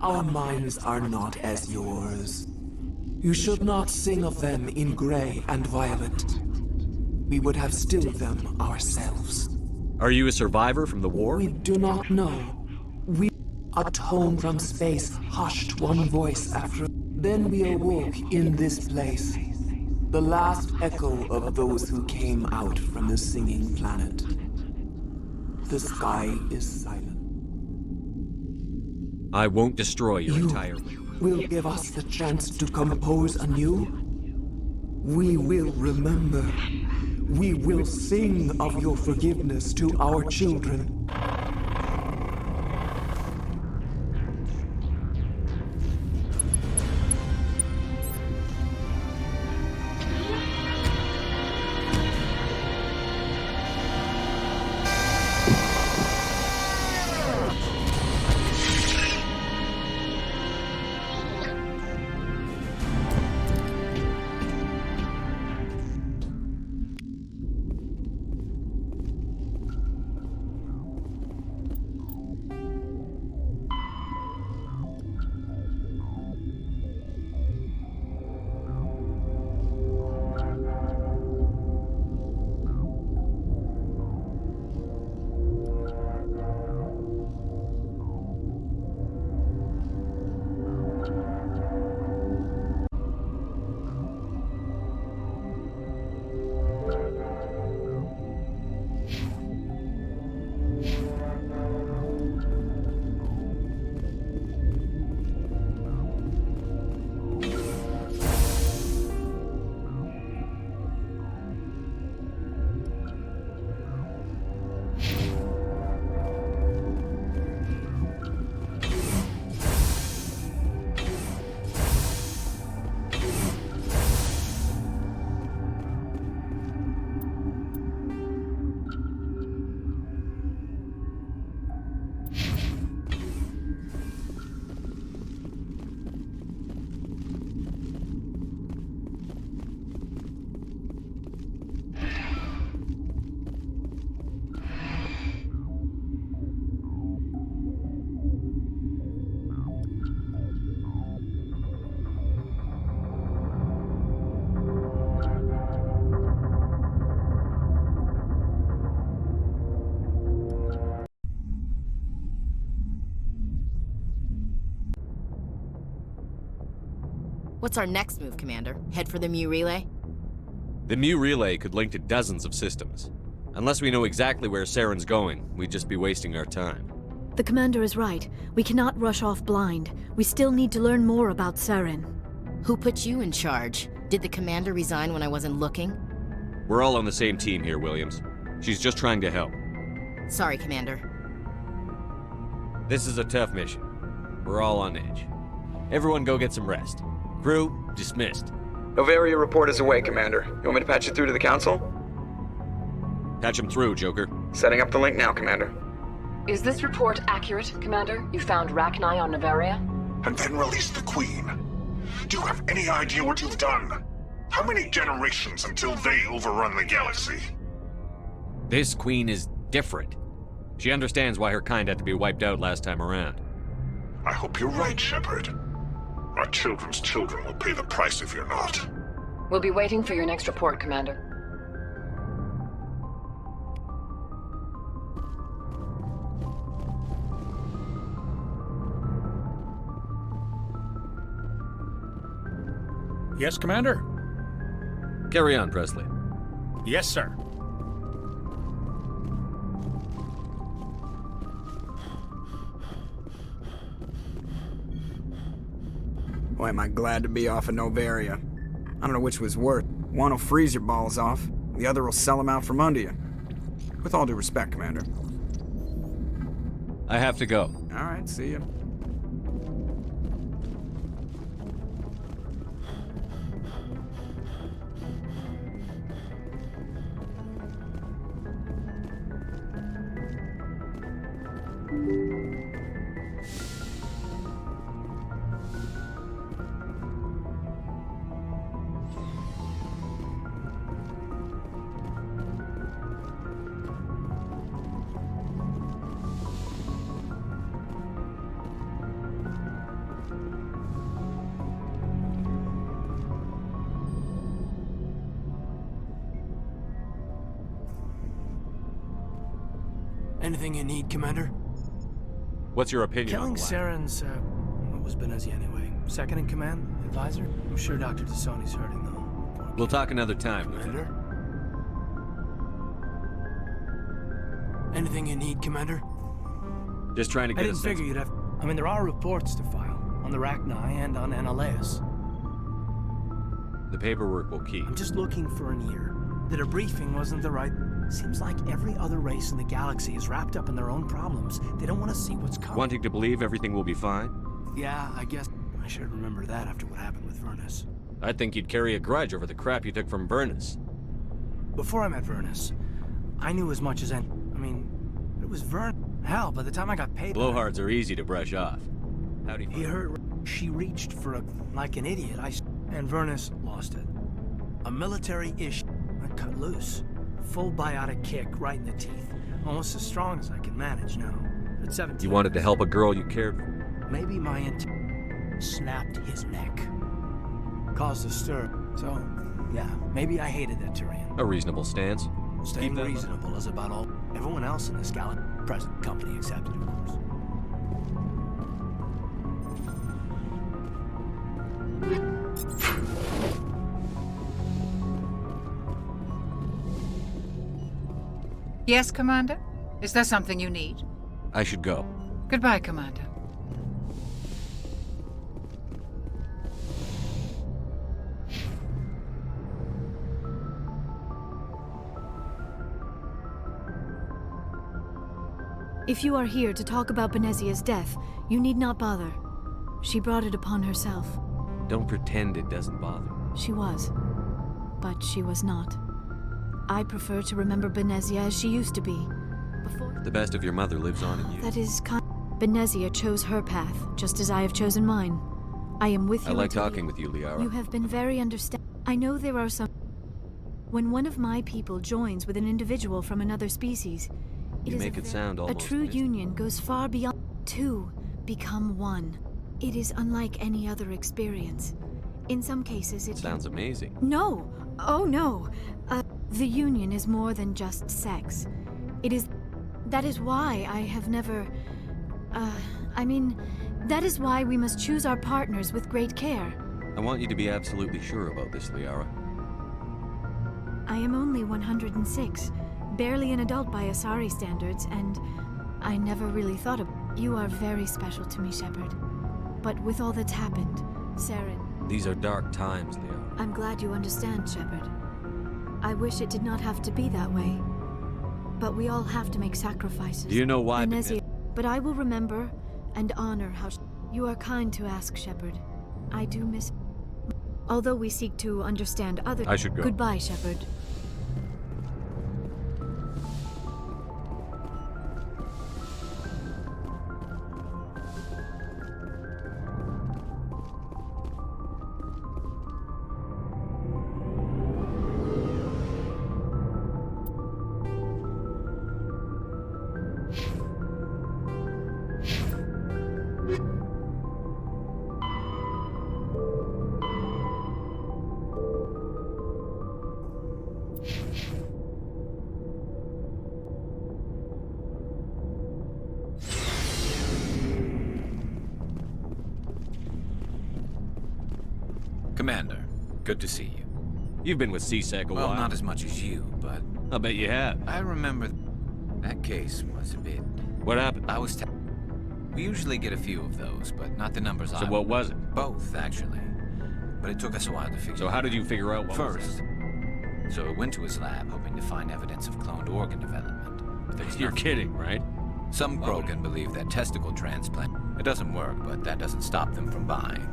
Our minds are not as yours. You should not sing of them in gray and violet. We would have stilled them ourselves. Are you a survivor from the war? We do not know. A tone from space hushed one voice after. Then we awoke in this place. The last echo of those who came out from the singing planet. The sky is silent. I won't destroy your entire... Will give us the chance to compose anew? We will remember. We will sing of your forgiveness to our children. What's our next move, Commander? Head for the Mu Relay? The Mu Relay could link to dozens of systems. Unless we know exactly where Saren's going, we'd just be wasting our time. The Commander is right. We cannot rush off blind. We still need to learn more about Saren. Who put you in charge? Did the Commander resign when I wasn't looking? We're all on the same team here, Williams. She's just trying to help. Sorry, Commander. This is a tough mission. We're all on edge. Everyone go get some rest. Crew, dismissed. Novaria report is away, Commander. You want me to patch it through to the Council? Patch him through, Joker. Setting up the link now, Commander. Is this report accurate, Commander? You found Rachni on Novaria? And then released the Queen. Do you have any idea what you've done? How many generations until they overrun the galaxy? This Queen is different. She understands why her kind had to be wiped out last time around. I hope you're right, Shepard. Our children's children will pay the price if you're not. We'll be waiting for your next report, Commander. Yes, Commander? Carry on, Presley. Yes, sir. Boy, am I glad to be off of Novaria. I don't know which was worse. One will freeze your balls off, the other will sell them out from under you. With all due respect, Commander. I have to go. All right, see you. Anything you need, Commander? What's your opinion Killing on the lab? Saren's, what was Benezia anyway? Second in command? Advisor? I'm sure Dr. Tassoni's hurting, though. We'll talk another time, Commander? Anything you need, Commander? Just trying to get I didn't figure you'd have... I mean, there are reports to file. On the Rachni and on Annaleus. The paperwork will keep. I'm just looking for an ear. The debriefing wasn't the right... Seems like every other race in the galaxy is wrapped up in their own problems. They don't want to see what's coming. Wanting to believe everything will be fine? Yeah, I guess I should remember that after what happened with Vernus. I think you'd carry a grudge over the crap you took from Vernus. Before I met Vernus, I knew as much as I mean, it was Vern. Hell, by the time I got paid... Blowhards are easy to brush off. How'd He hurt... She reached for a... like an idiot. And Vernus lost it. A military-ish... I cut loose. Full biotic kick right in the teeth. Almost as strong as I can manage now. At 17... You wanted to help a girl you cared for? Maybe my snapped his neck. Caused a stir. So, yeah, maybe I hated that Tyrian. A reasonable stance. Staying reasonable is about all. Everyone else in this galaxy, present company accepted, of course. Yes, Commander? Is there something you need? I should go. Goodbye, Commander. If you are here to talk about Benezia's death, you need not bother. She brought it upon herself. Don't pretend it doesn't bother. She was. But she was not. I prefer to remember Benezia as she used to be. The best of your mother lives on in you. That is kind. Benezia chose her path, just as I have chosen mine. I am with you. I like talking with you, Liara. You have been very understanding. I know there are some... When one of my people joins with an individual from another species, You make it sound almost a true union goes far beyond. Two become one. It is unlike any other experience. In some cases, it sounds amazing. No! Oh no! The union is more than just sex. It is... That is why I have never... that is why we must choose our partners with great care. I want you to be absolutely sure about this, Liara. I am only 106, barely an adult by Asari standards, and I never really thought of... You are very special to me, Shepard. But with all that's happened, Saren... These are dark times, Liara. I'm glad you understand, Shepard. I wish it did not have to be that way. But we all have to make sacrifices. Do you know why? But I will remember and honor how you are kind to ask, Shepard. I do miss. Although we seek to understand others. I should go. Goodbye, Shepard. Commander, good to see you. You've been with CSEC a while. Well, not as much as you, but... I'll bet you have. I remember that case was a bit... What happened? We usually get a few of those, but not the numbers So what was it? Both, actually. But it took us a while to figure So how did you figure out what First, so we went to his lab hoping to find evidence of cloned organ development. But there's You're nothing. kidding, right? Some Krogan believe that testicle transplant... It doesn't work, but that doesn't stop them from buying.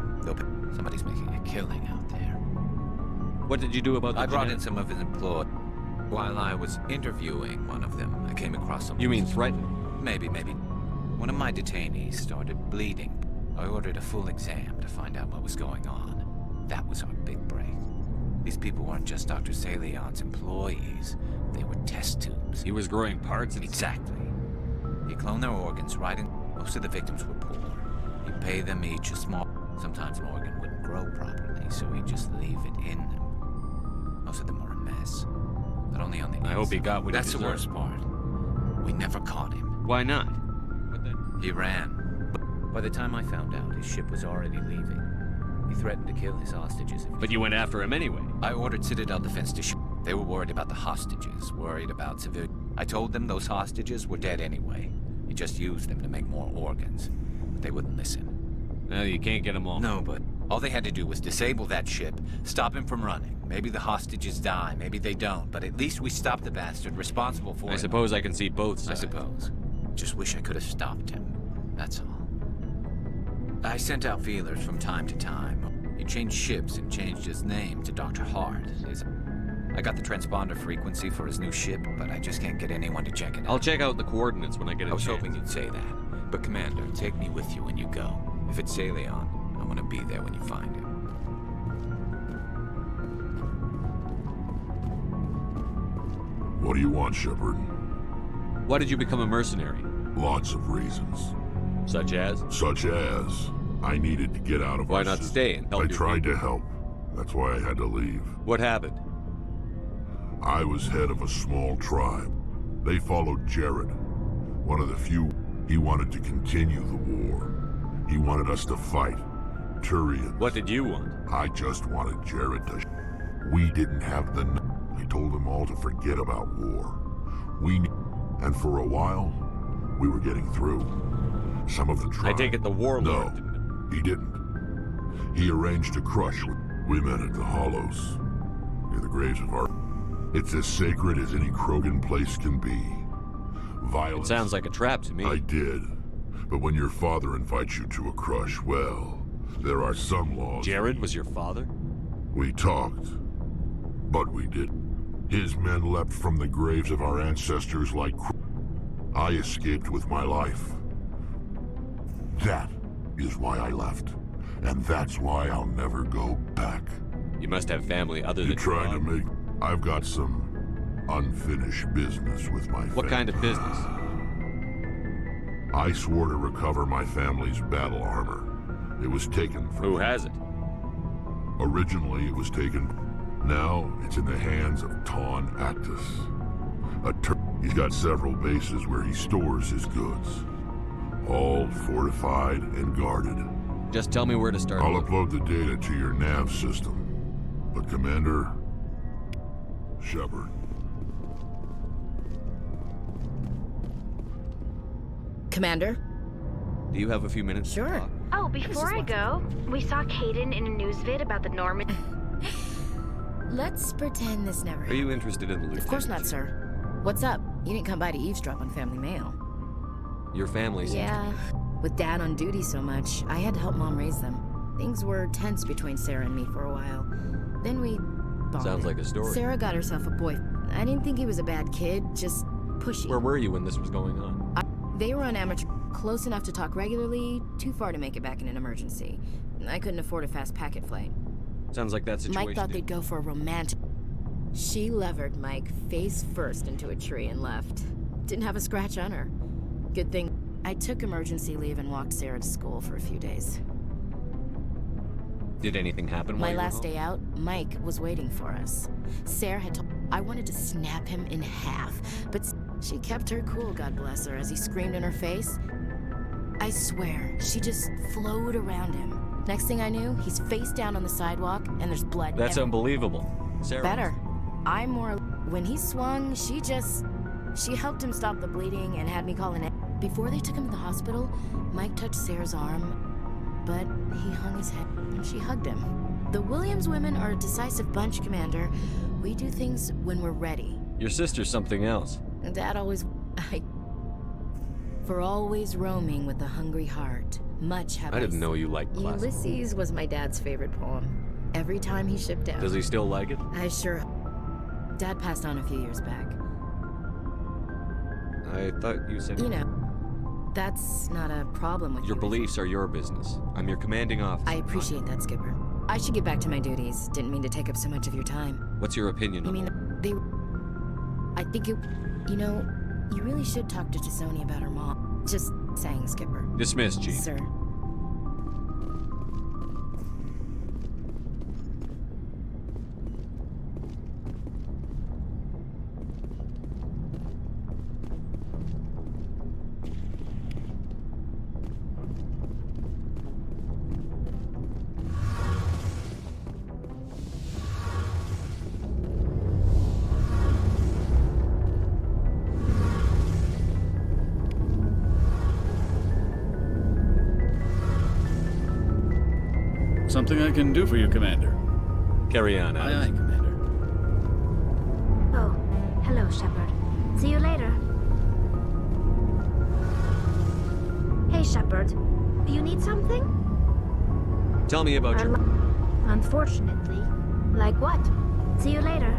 Somebody's making a killing out there. What did you do about the I brought in some of his employees. While I was interviewing one of them, I came across some... You mean threatened? Maybe. One of my detainees started bleeding. I ordered a full exam to find out what was going on. That was our big break. These people weren't just Dr. Salion's employees. They were test tubes. He was growing parts? Exactly. He cloned their organs right in... Most of the victims were poor. He'd pay them each a small... Sometimes an organ wouldn't grow properly, so he'd just leave it in them. Most of them were a mess. But only on the inside. I hope he got what he That's the deserved. worst part. We never caught him. Why not? He ran. By the time I found out, his ship was already leaving. He threatened to kill his hostages. But you went after him anyway. I ordered Citadel Defense to shoot. They were worried about the hostages, worried about civilians. I told them those hostages were dead anyway. He just used them to make more organs. But they wouldn't listen. No, you can't get them all. No, but all they had to do was disable that ship, stop him from running. Maybe the hostages die, maybe they don't, but at least we stopped the bastard responsible for it. I suppose I can see both sides. I suppose. Just wish I could have stopped him. That's all. I sent out feelers from time to time. He changed ships and changed his name to Dr. Hart. I got the transponder frequency for his new ship, but I just can't get anyone to check it out. I'll check out the coordinates when I get a chance. I was hoping you'd say that. But Commander, take me with you when you go. If it's Salion, I want to be there when you find him. What do you want, Shepard? Why did you become a mercenary? Lots of reasons. Such as? Such as, I needed to get out of Why our not system. stay and help I your tried people? to help. That's why I had to leave. What happened? I was head of a small tribe. They followed Jared, one of the few. He wanted to continue the war. He wanted us to fight. Turians. What did you want? I just wanted Jared to... We didn't have the... I told them all to forget about war. And for a while, we were getting through. Some of the tribe... I take it the warlord No, he didn't. He arranged a crush with... We met at the Hollows, near the graves of our... It's as sacred as any Krogan place can be. Violence... It sounds like a trap to me. I did. But when your father invites you to a crush, well, there are some laws... Jared was your father? We talked, but we didn't. His men leapt from the graves of our ancestors like... I escaped with my life. That is why I left. And that's why I'll never go back. You must have family other than... You're trying to make... I've got some unfinished business with my family. What kind of business? I swore to recover my family's battle armor. It was taken from... Who has it? Originally, it was taken... Now, it's in the hands of Ton Actus. He's got several bases where he stores his goods. All fortified and guarded. Just tell me where to start. I'll upload the data to your nav system. But Commander... Shepard. Commander? Do you have a few minutes? Sure. Oh, before I go, we saw Caden in a news vid about the Norman. Let's pretend this never Are you interested in the lieutenant? Of course not, sir. What's up? You didn't come by to eavesdrop on family mail. Your family's Yeah. With Dad on duty so much, I had to help Mom raise them. Things were tense between Sarah and me for a while. Then we bonded. Sounds like a story. Sarah got herself a boy. I didn't think he was a bad kid, just pushy. Where were you when this was going on? They were on amateur, close enough to talk regularly, too far to make it back in an emergency. I couldn't afford a fast packet flight. Sounds like that situation. Mike thought they'd go for a romantic. She levered Mike face first into a tree and left. Didn't have a scratch on her. Good thing I took emergency leave and walked Sarah to school for a few days. Did anything happen while My you were last home? day out, Mike was waiting for us. Sarah had told I wanted to snap him in half, but she kept her cool, God bless her, as he screamed in her face. I swear, she just flowed around him. Next thing I knew, he's face down on the sidewalk, and there's blood That's everywhere. unbelievable. Sarah. Better. I'm more... When he swung, she helped him stop the bleeding and had me call an... Before they took him to the hospital, Mike touched Sarah's arm, but he hung his head and she hugged him. The Williams women are a decisive bunch, Commander. We do things when we're ready. Your sister's something else. And Dad always... For always roaming with a hungry heart. Much have I didn't know you liked classics. Ulysses was my dad's favorite poem. Every time he shipped out. Does he still like it? I sure... Dad passed on a few years back. I thought you said... You know, that's not a problem with Your you. beliefs are your business. I'm your commanding officer. I appreciate that, Skipper. I should get back to my duties. Didn't mean to take up so much of your time. What's your opinion I on mean, they... I think it... You know, you really should talk to Tizoni about her mom. Just saying, Skipper. Dismissed, Chief. Sir. Something I can do for you, Commander. Carry on, Aye, Adams. aye, Commander. Oh, hello, Shepard. See you later. Hey, Shepard. You need something? Tell me about your... Unfortunately. Like what? See you later.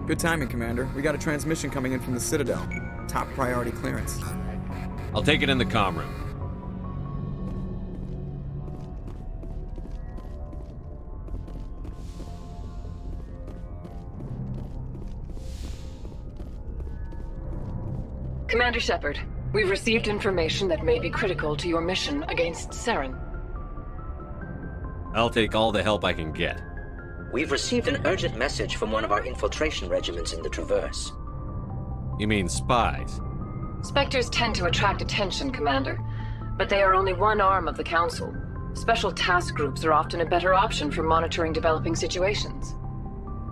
Good timing, Commander. We got a transmission coming in from the Citadel. Top priority clearance. I'll take it in the comm room. Commander Shepard, we've received information that may be critical to your mission against Saren. I'll take all the help I can get. We've received an urgent message from one of our infiltration regiments in the Traverse. You mean spies? Spectres tend to attract attention, Commander, but they are only one arm of the Council. Special task groups are often a better option for monitoring developing situations.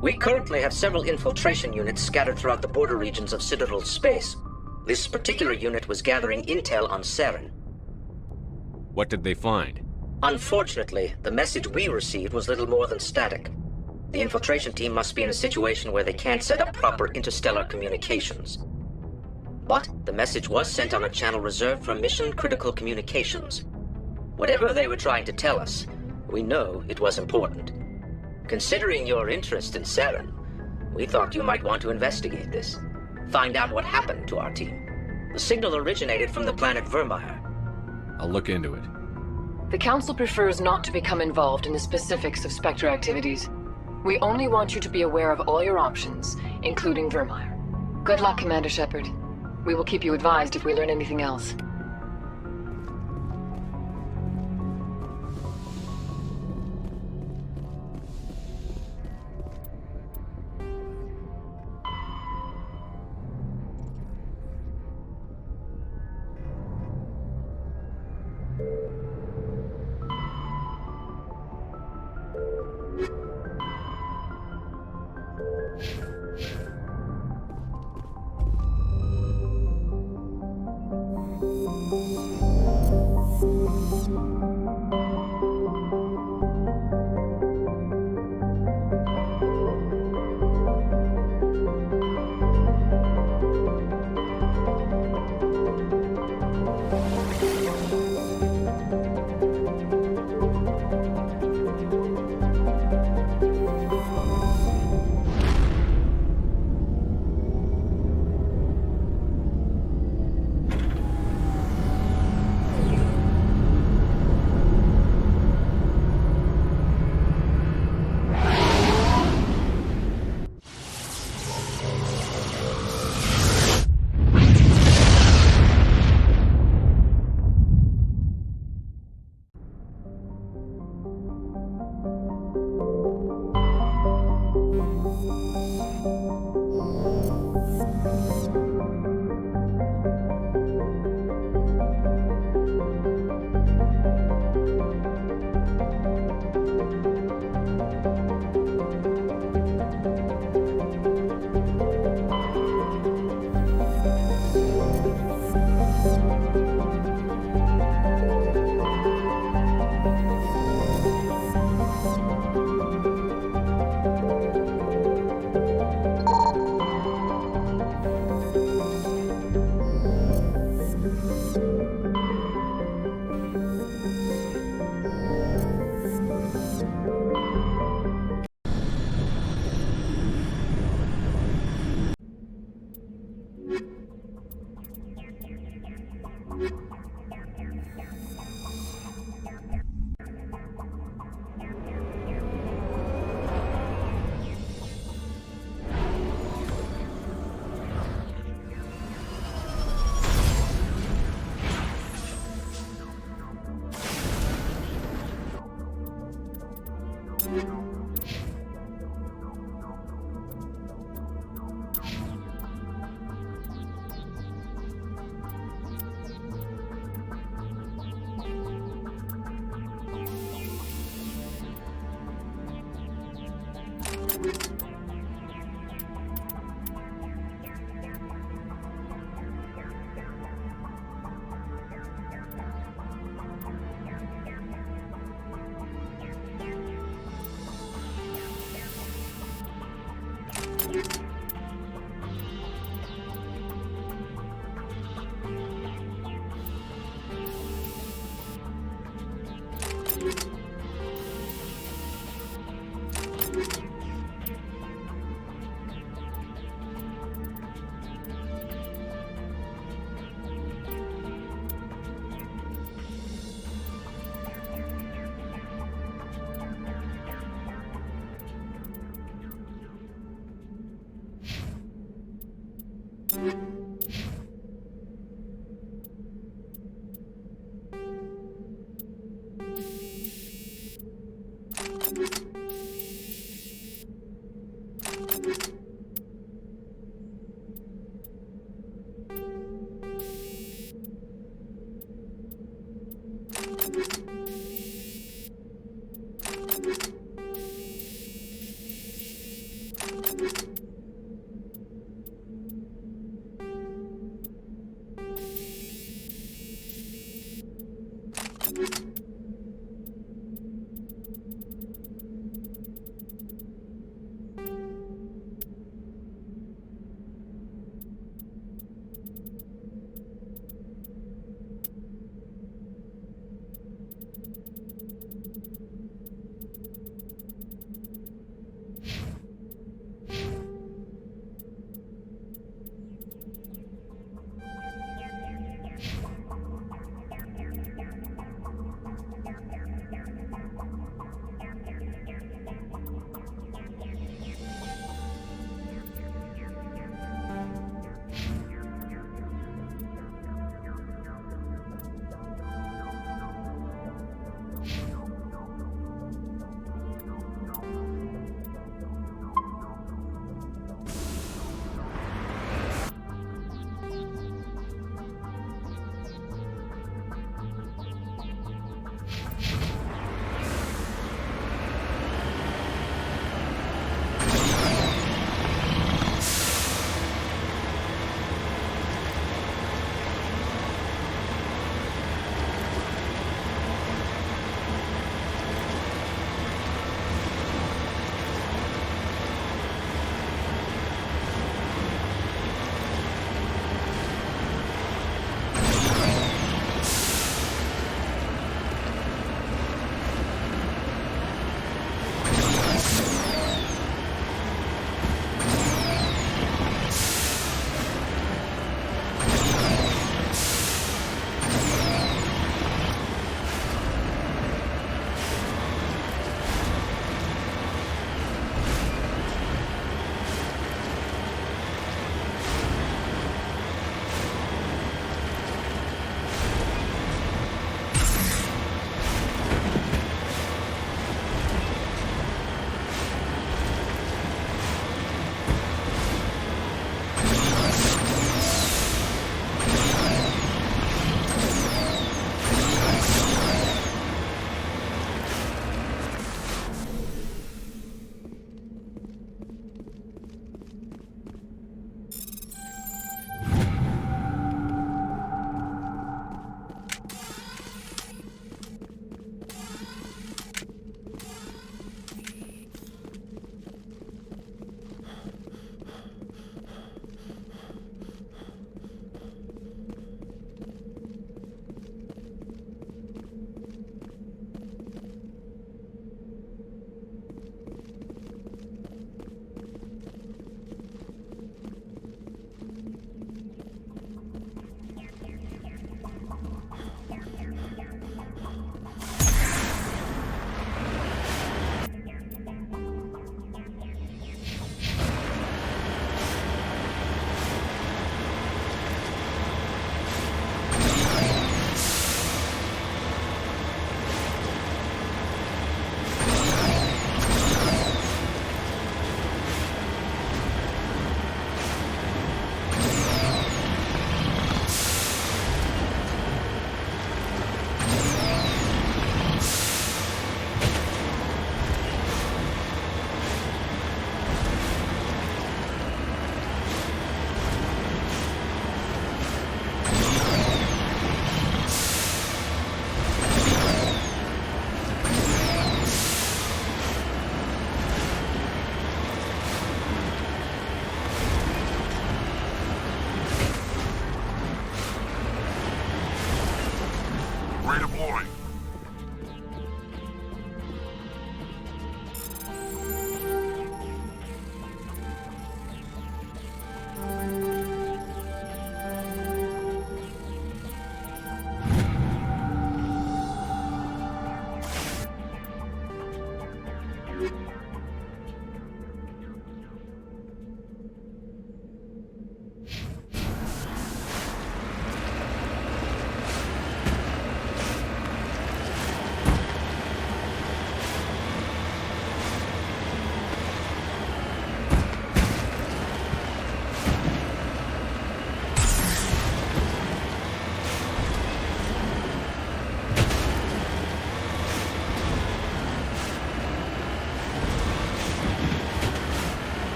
We currently have several infiltration units scattered throughout the border regions of Citadel's space. This particular unit was gathering intel on Saren. What did they find? Unfortunately, the message we received was little more than static. The infiltration team must be in a situation where they can't set up proper interstellar communications. But the message was sent on a channel reserved for mission-critical communications. Whatever they were trying to tell us, we know it was important. Considering your interest in Saren, we thought you might want to investigate this. Find out what happened to our team. The signal originated from the planet Vermeer. I'll look into it. The Council prefers not to become involved in the specifics of Spectre activities. We only want you to be aware of all your options, including Vermeer. Good luck, Commander Shepard. We will keep you advised if we learn anything else.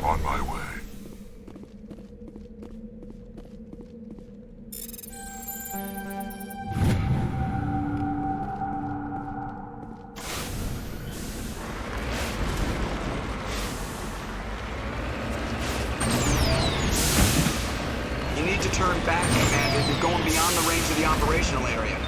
On my way. You need to turn back, Commander. You're going beyond the range of the operational area.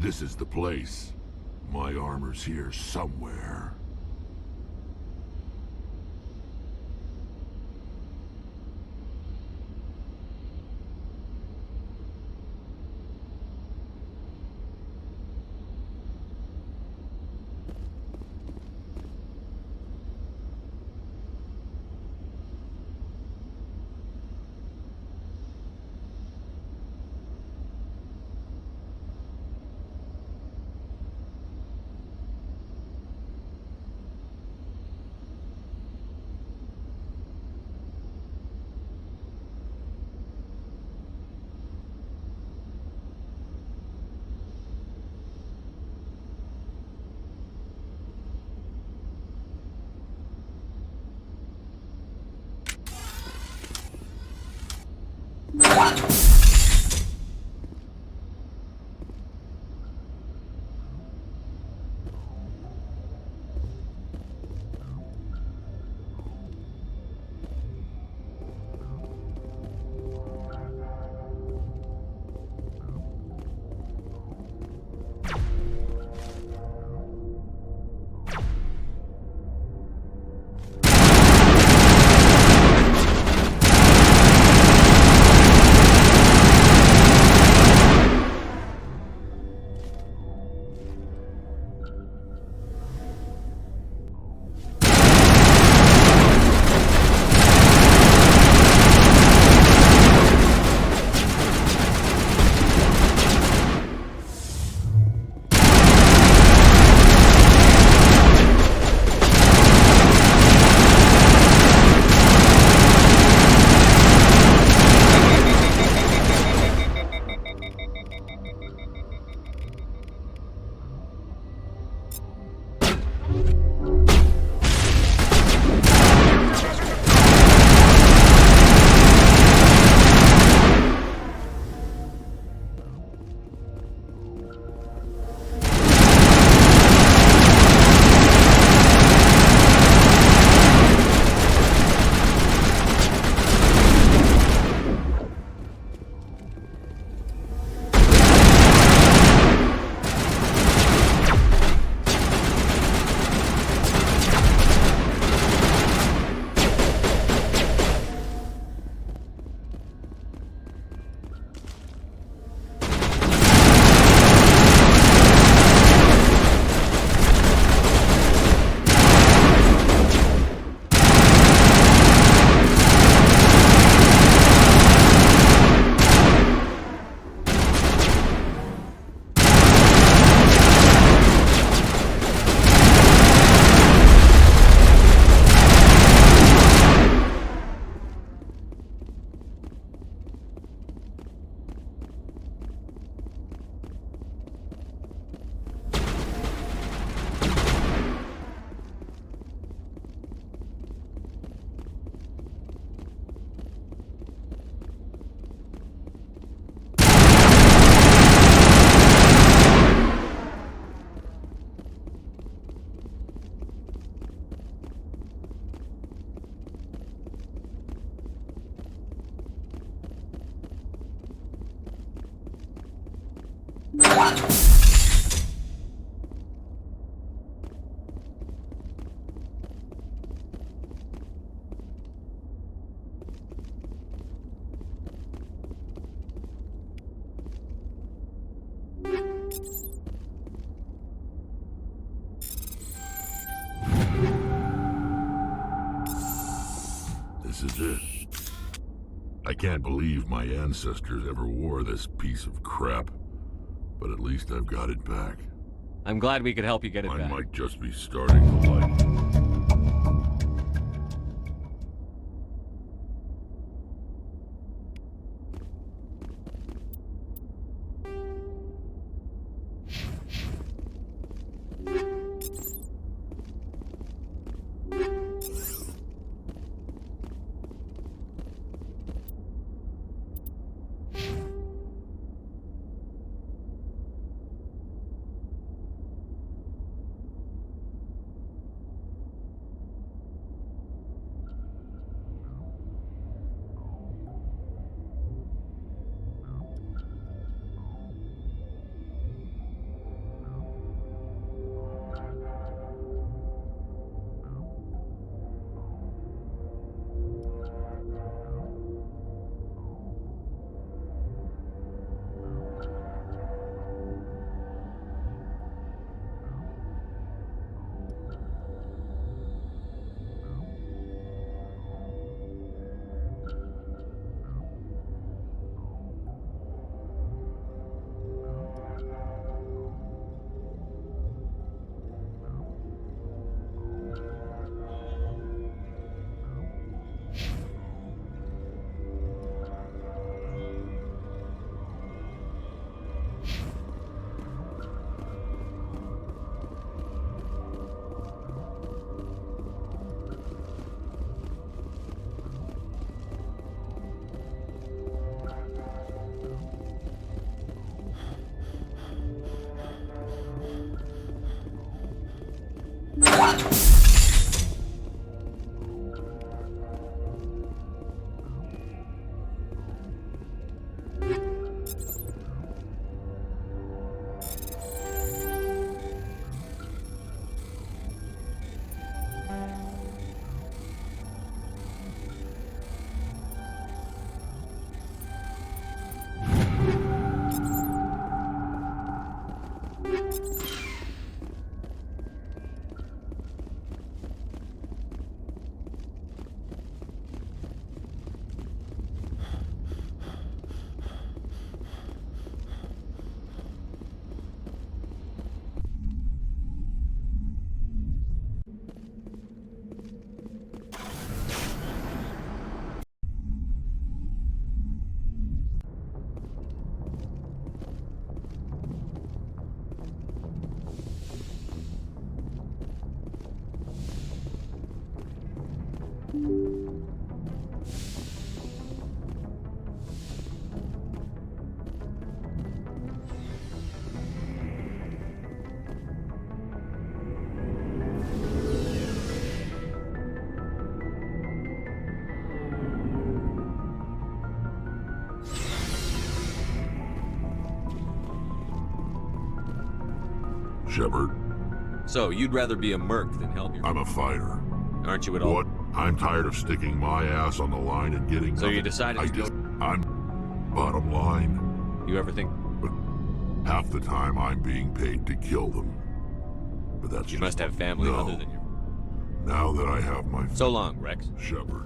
This is the place. My armor's here somewhere. This is it. I can't believe my ancestors ever wore this piece of crap, but at least I've got it back. I'm glad we could help you get it back. I might just be starting to like it. Shepard. So, you'd rather be a merc than help your... I'm a fighter. Aren't you at all? What? I'm tired of sticking my ass on the line and getting... So you decided to go... I'm... Bottom line. You ever think... But half the time I'm being paid to kill them. But that's You must have family no. other than your... Now that I have my... So long, Rex. Shepard.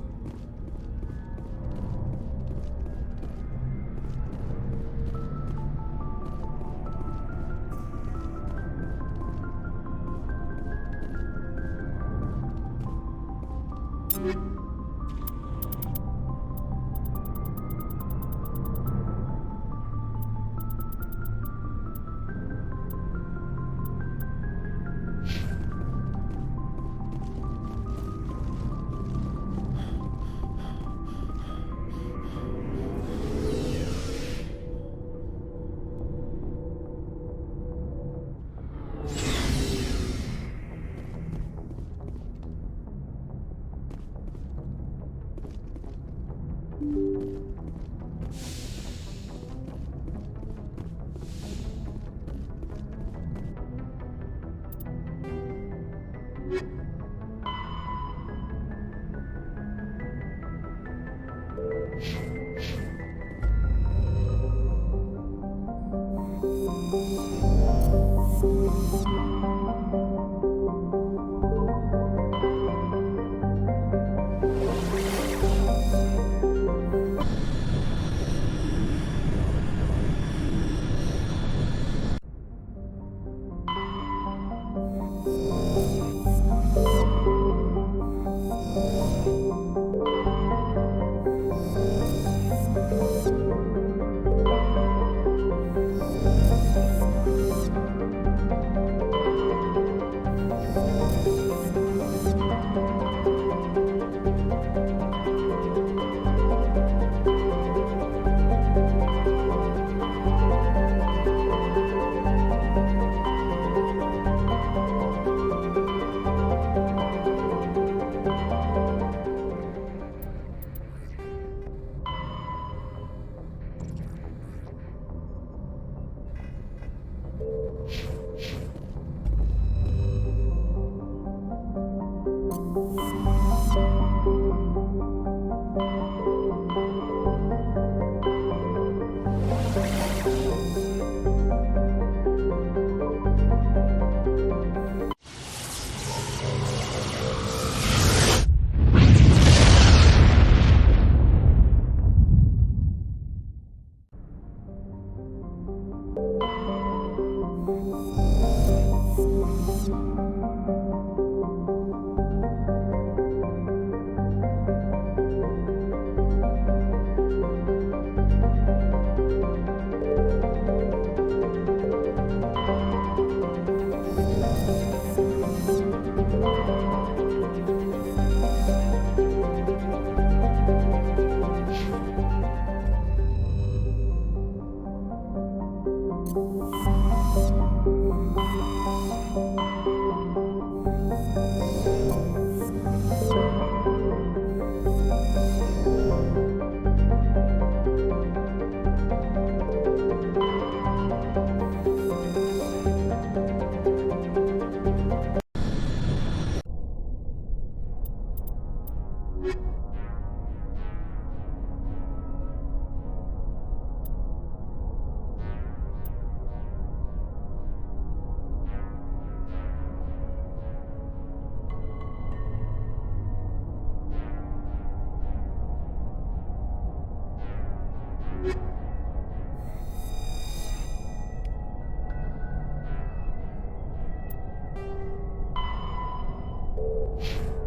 you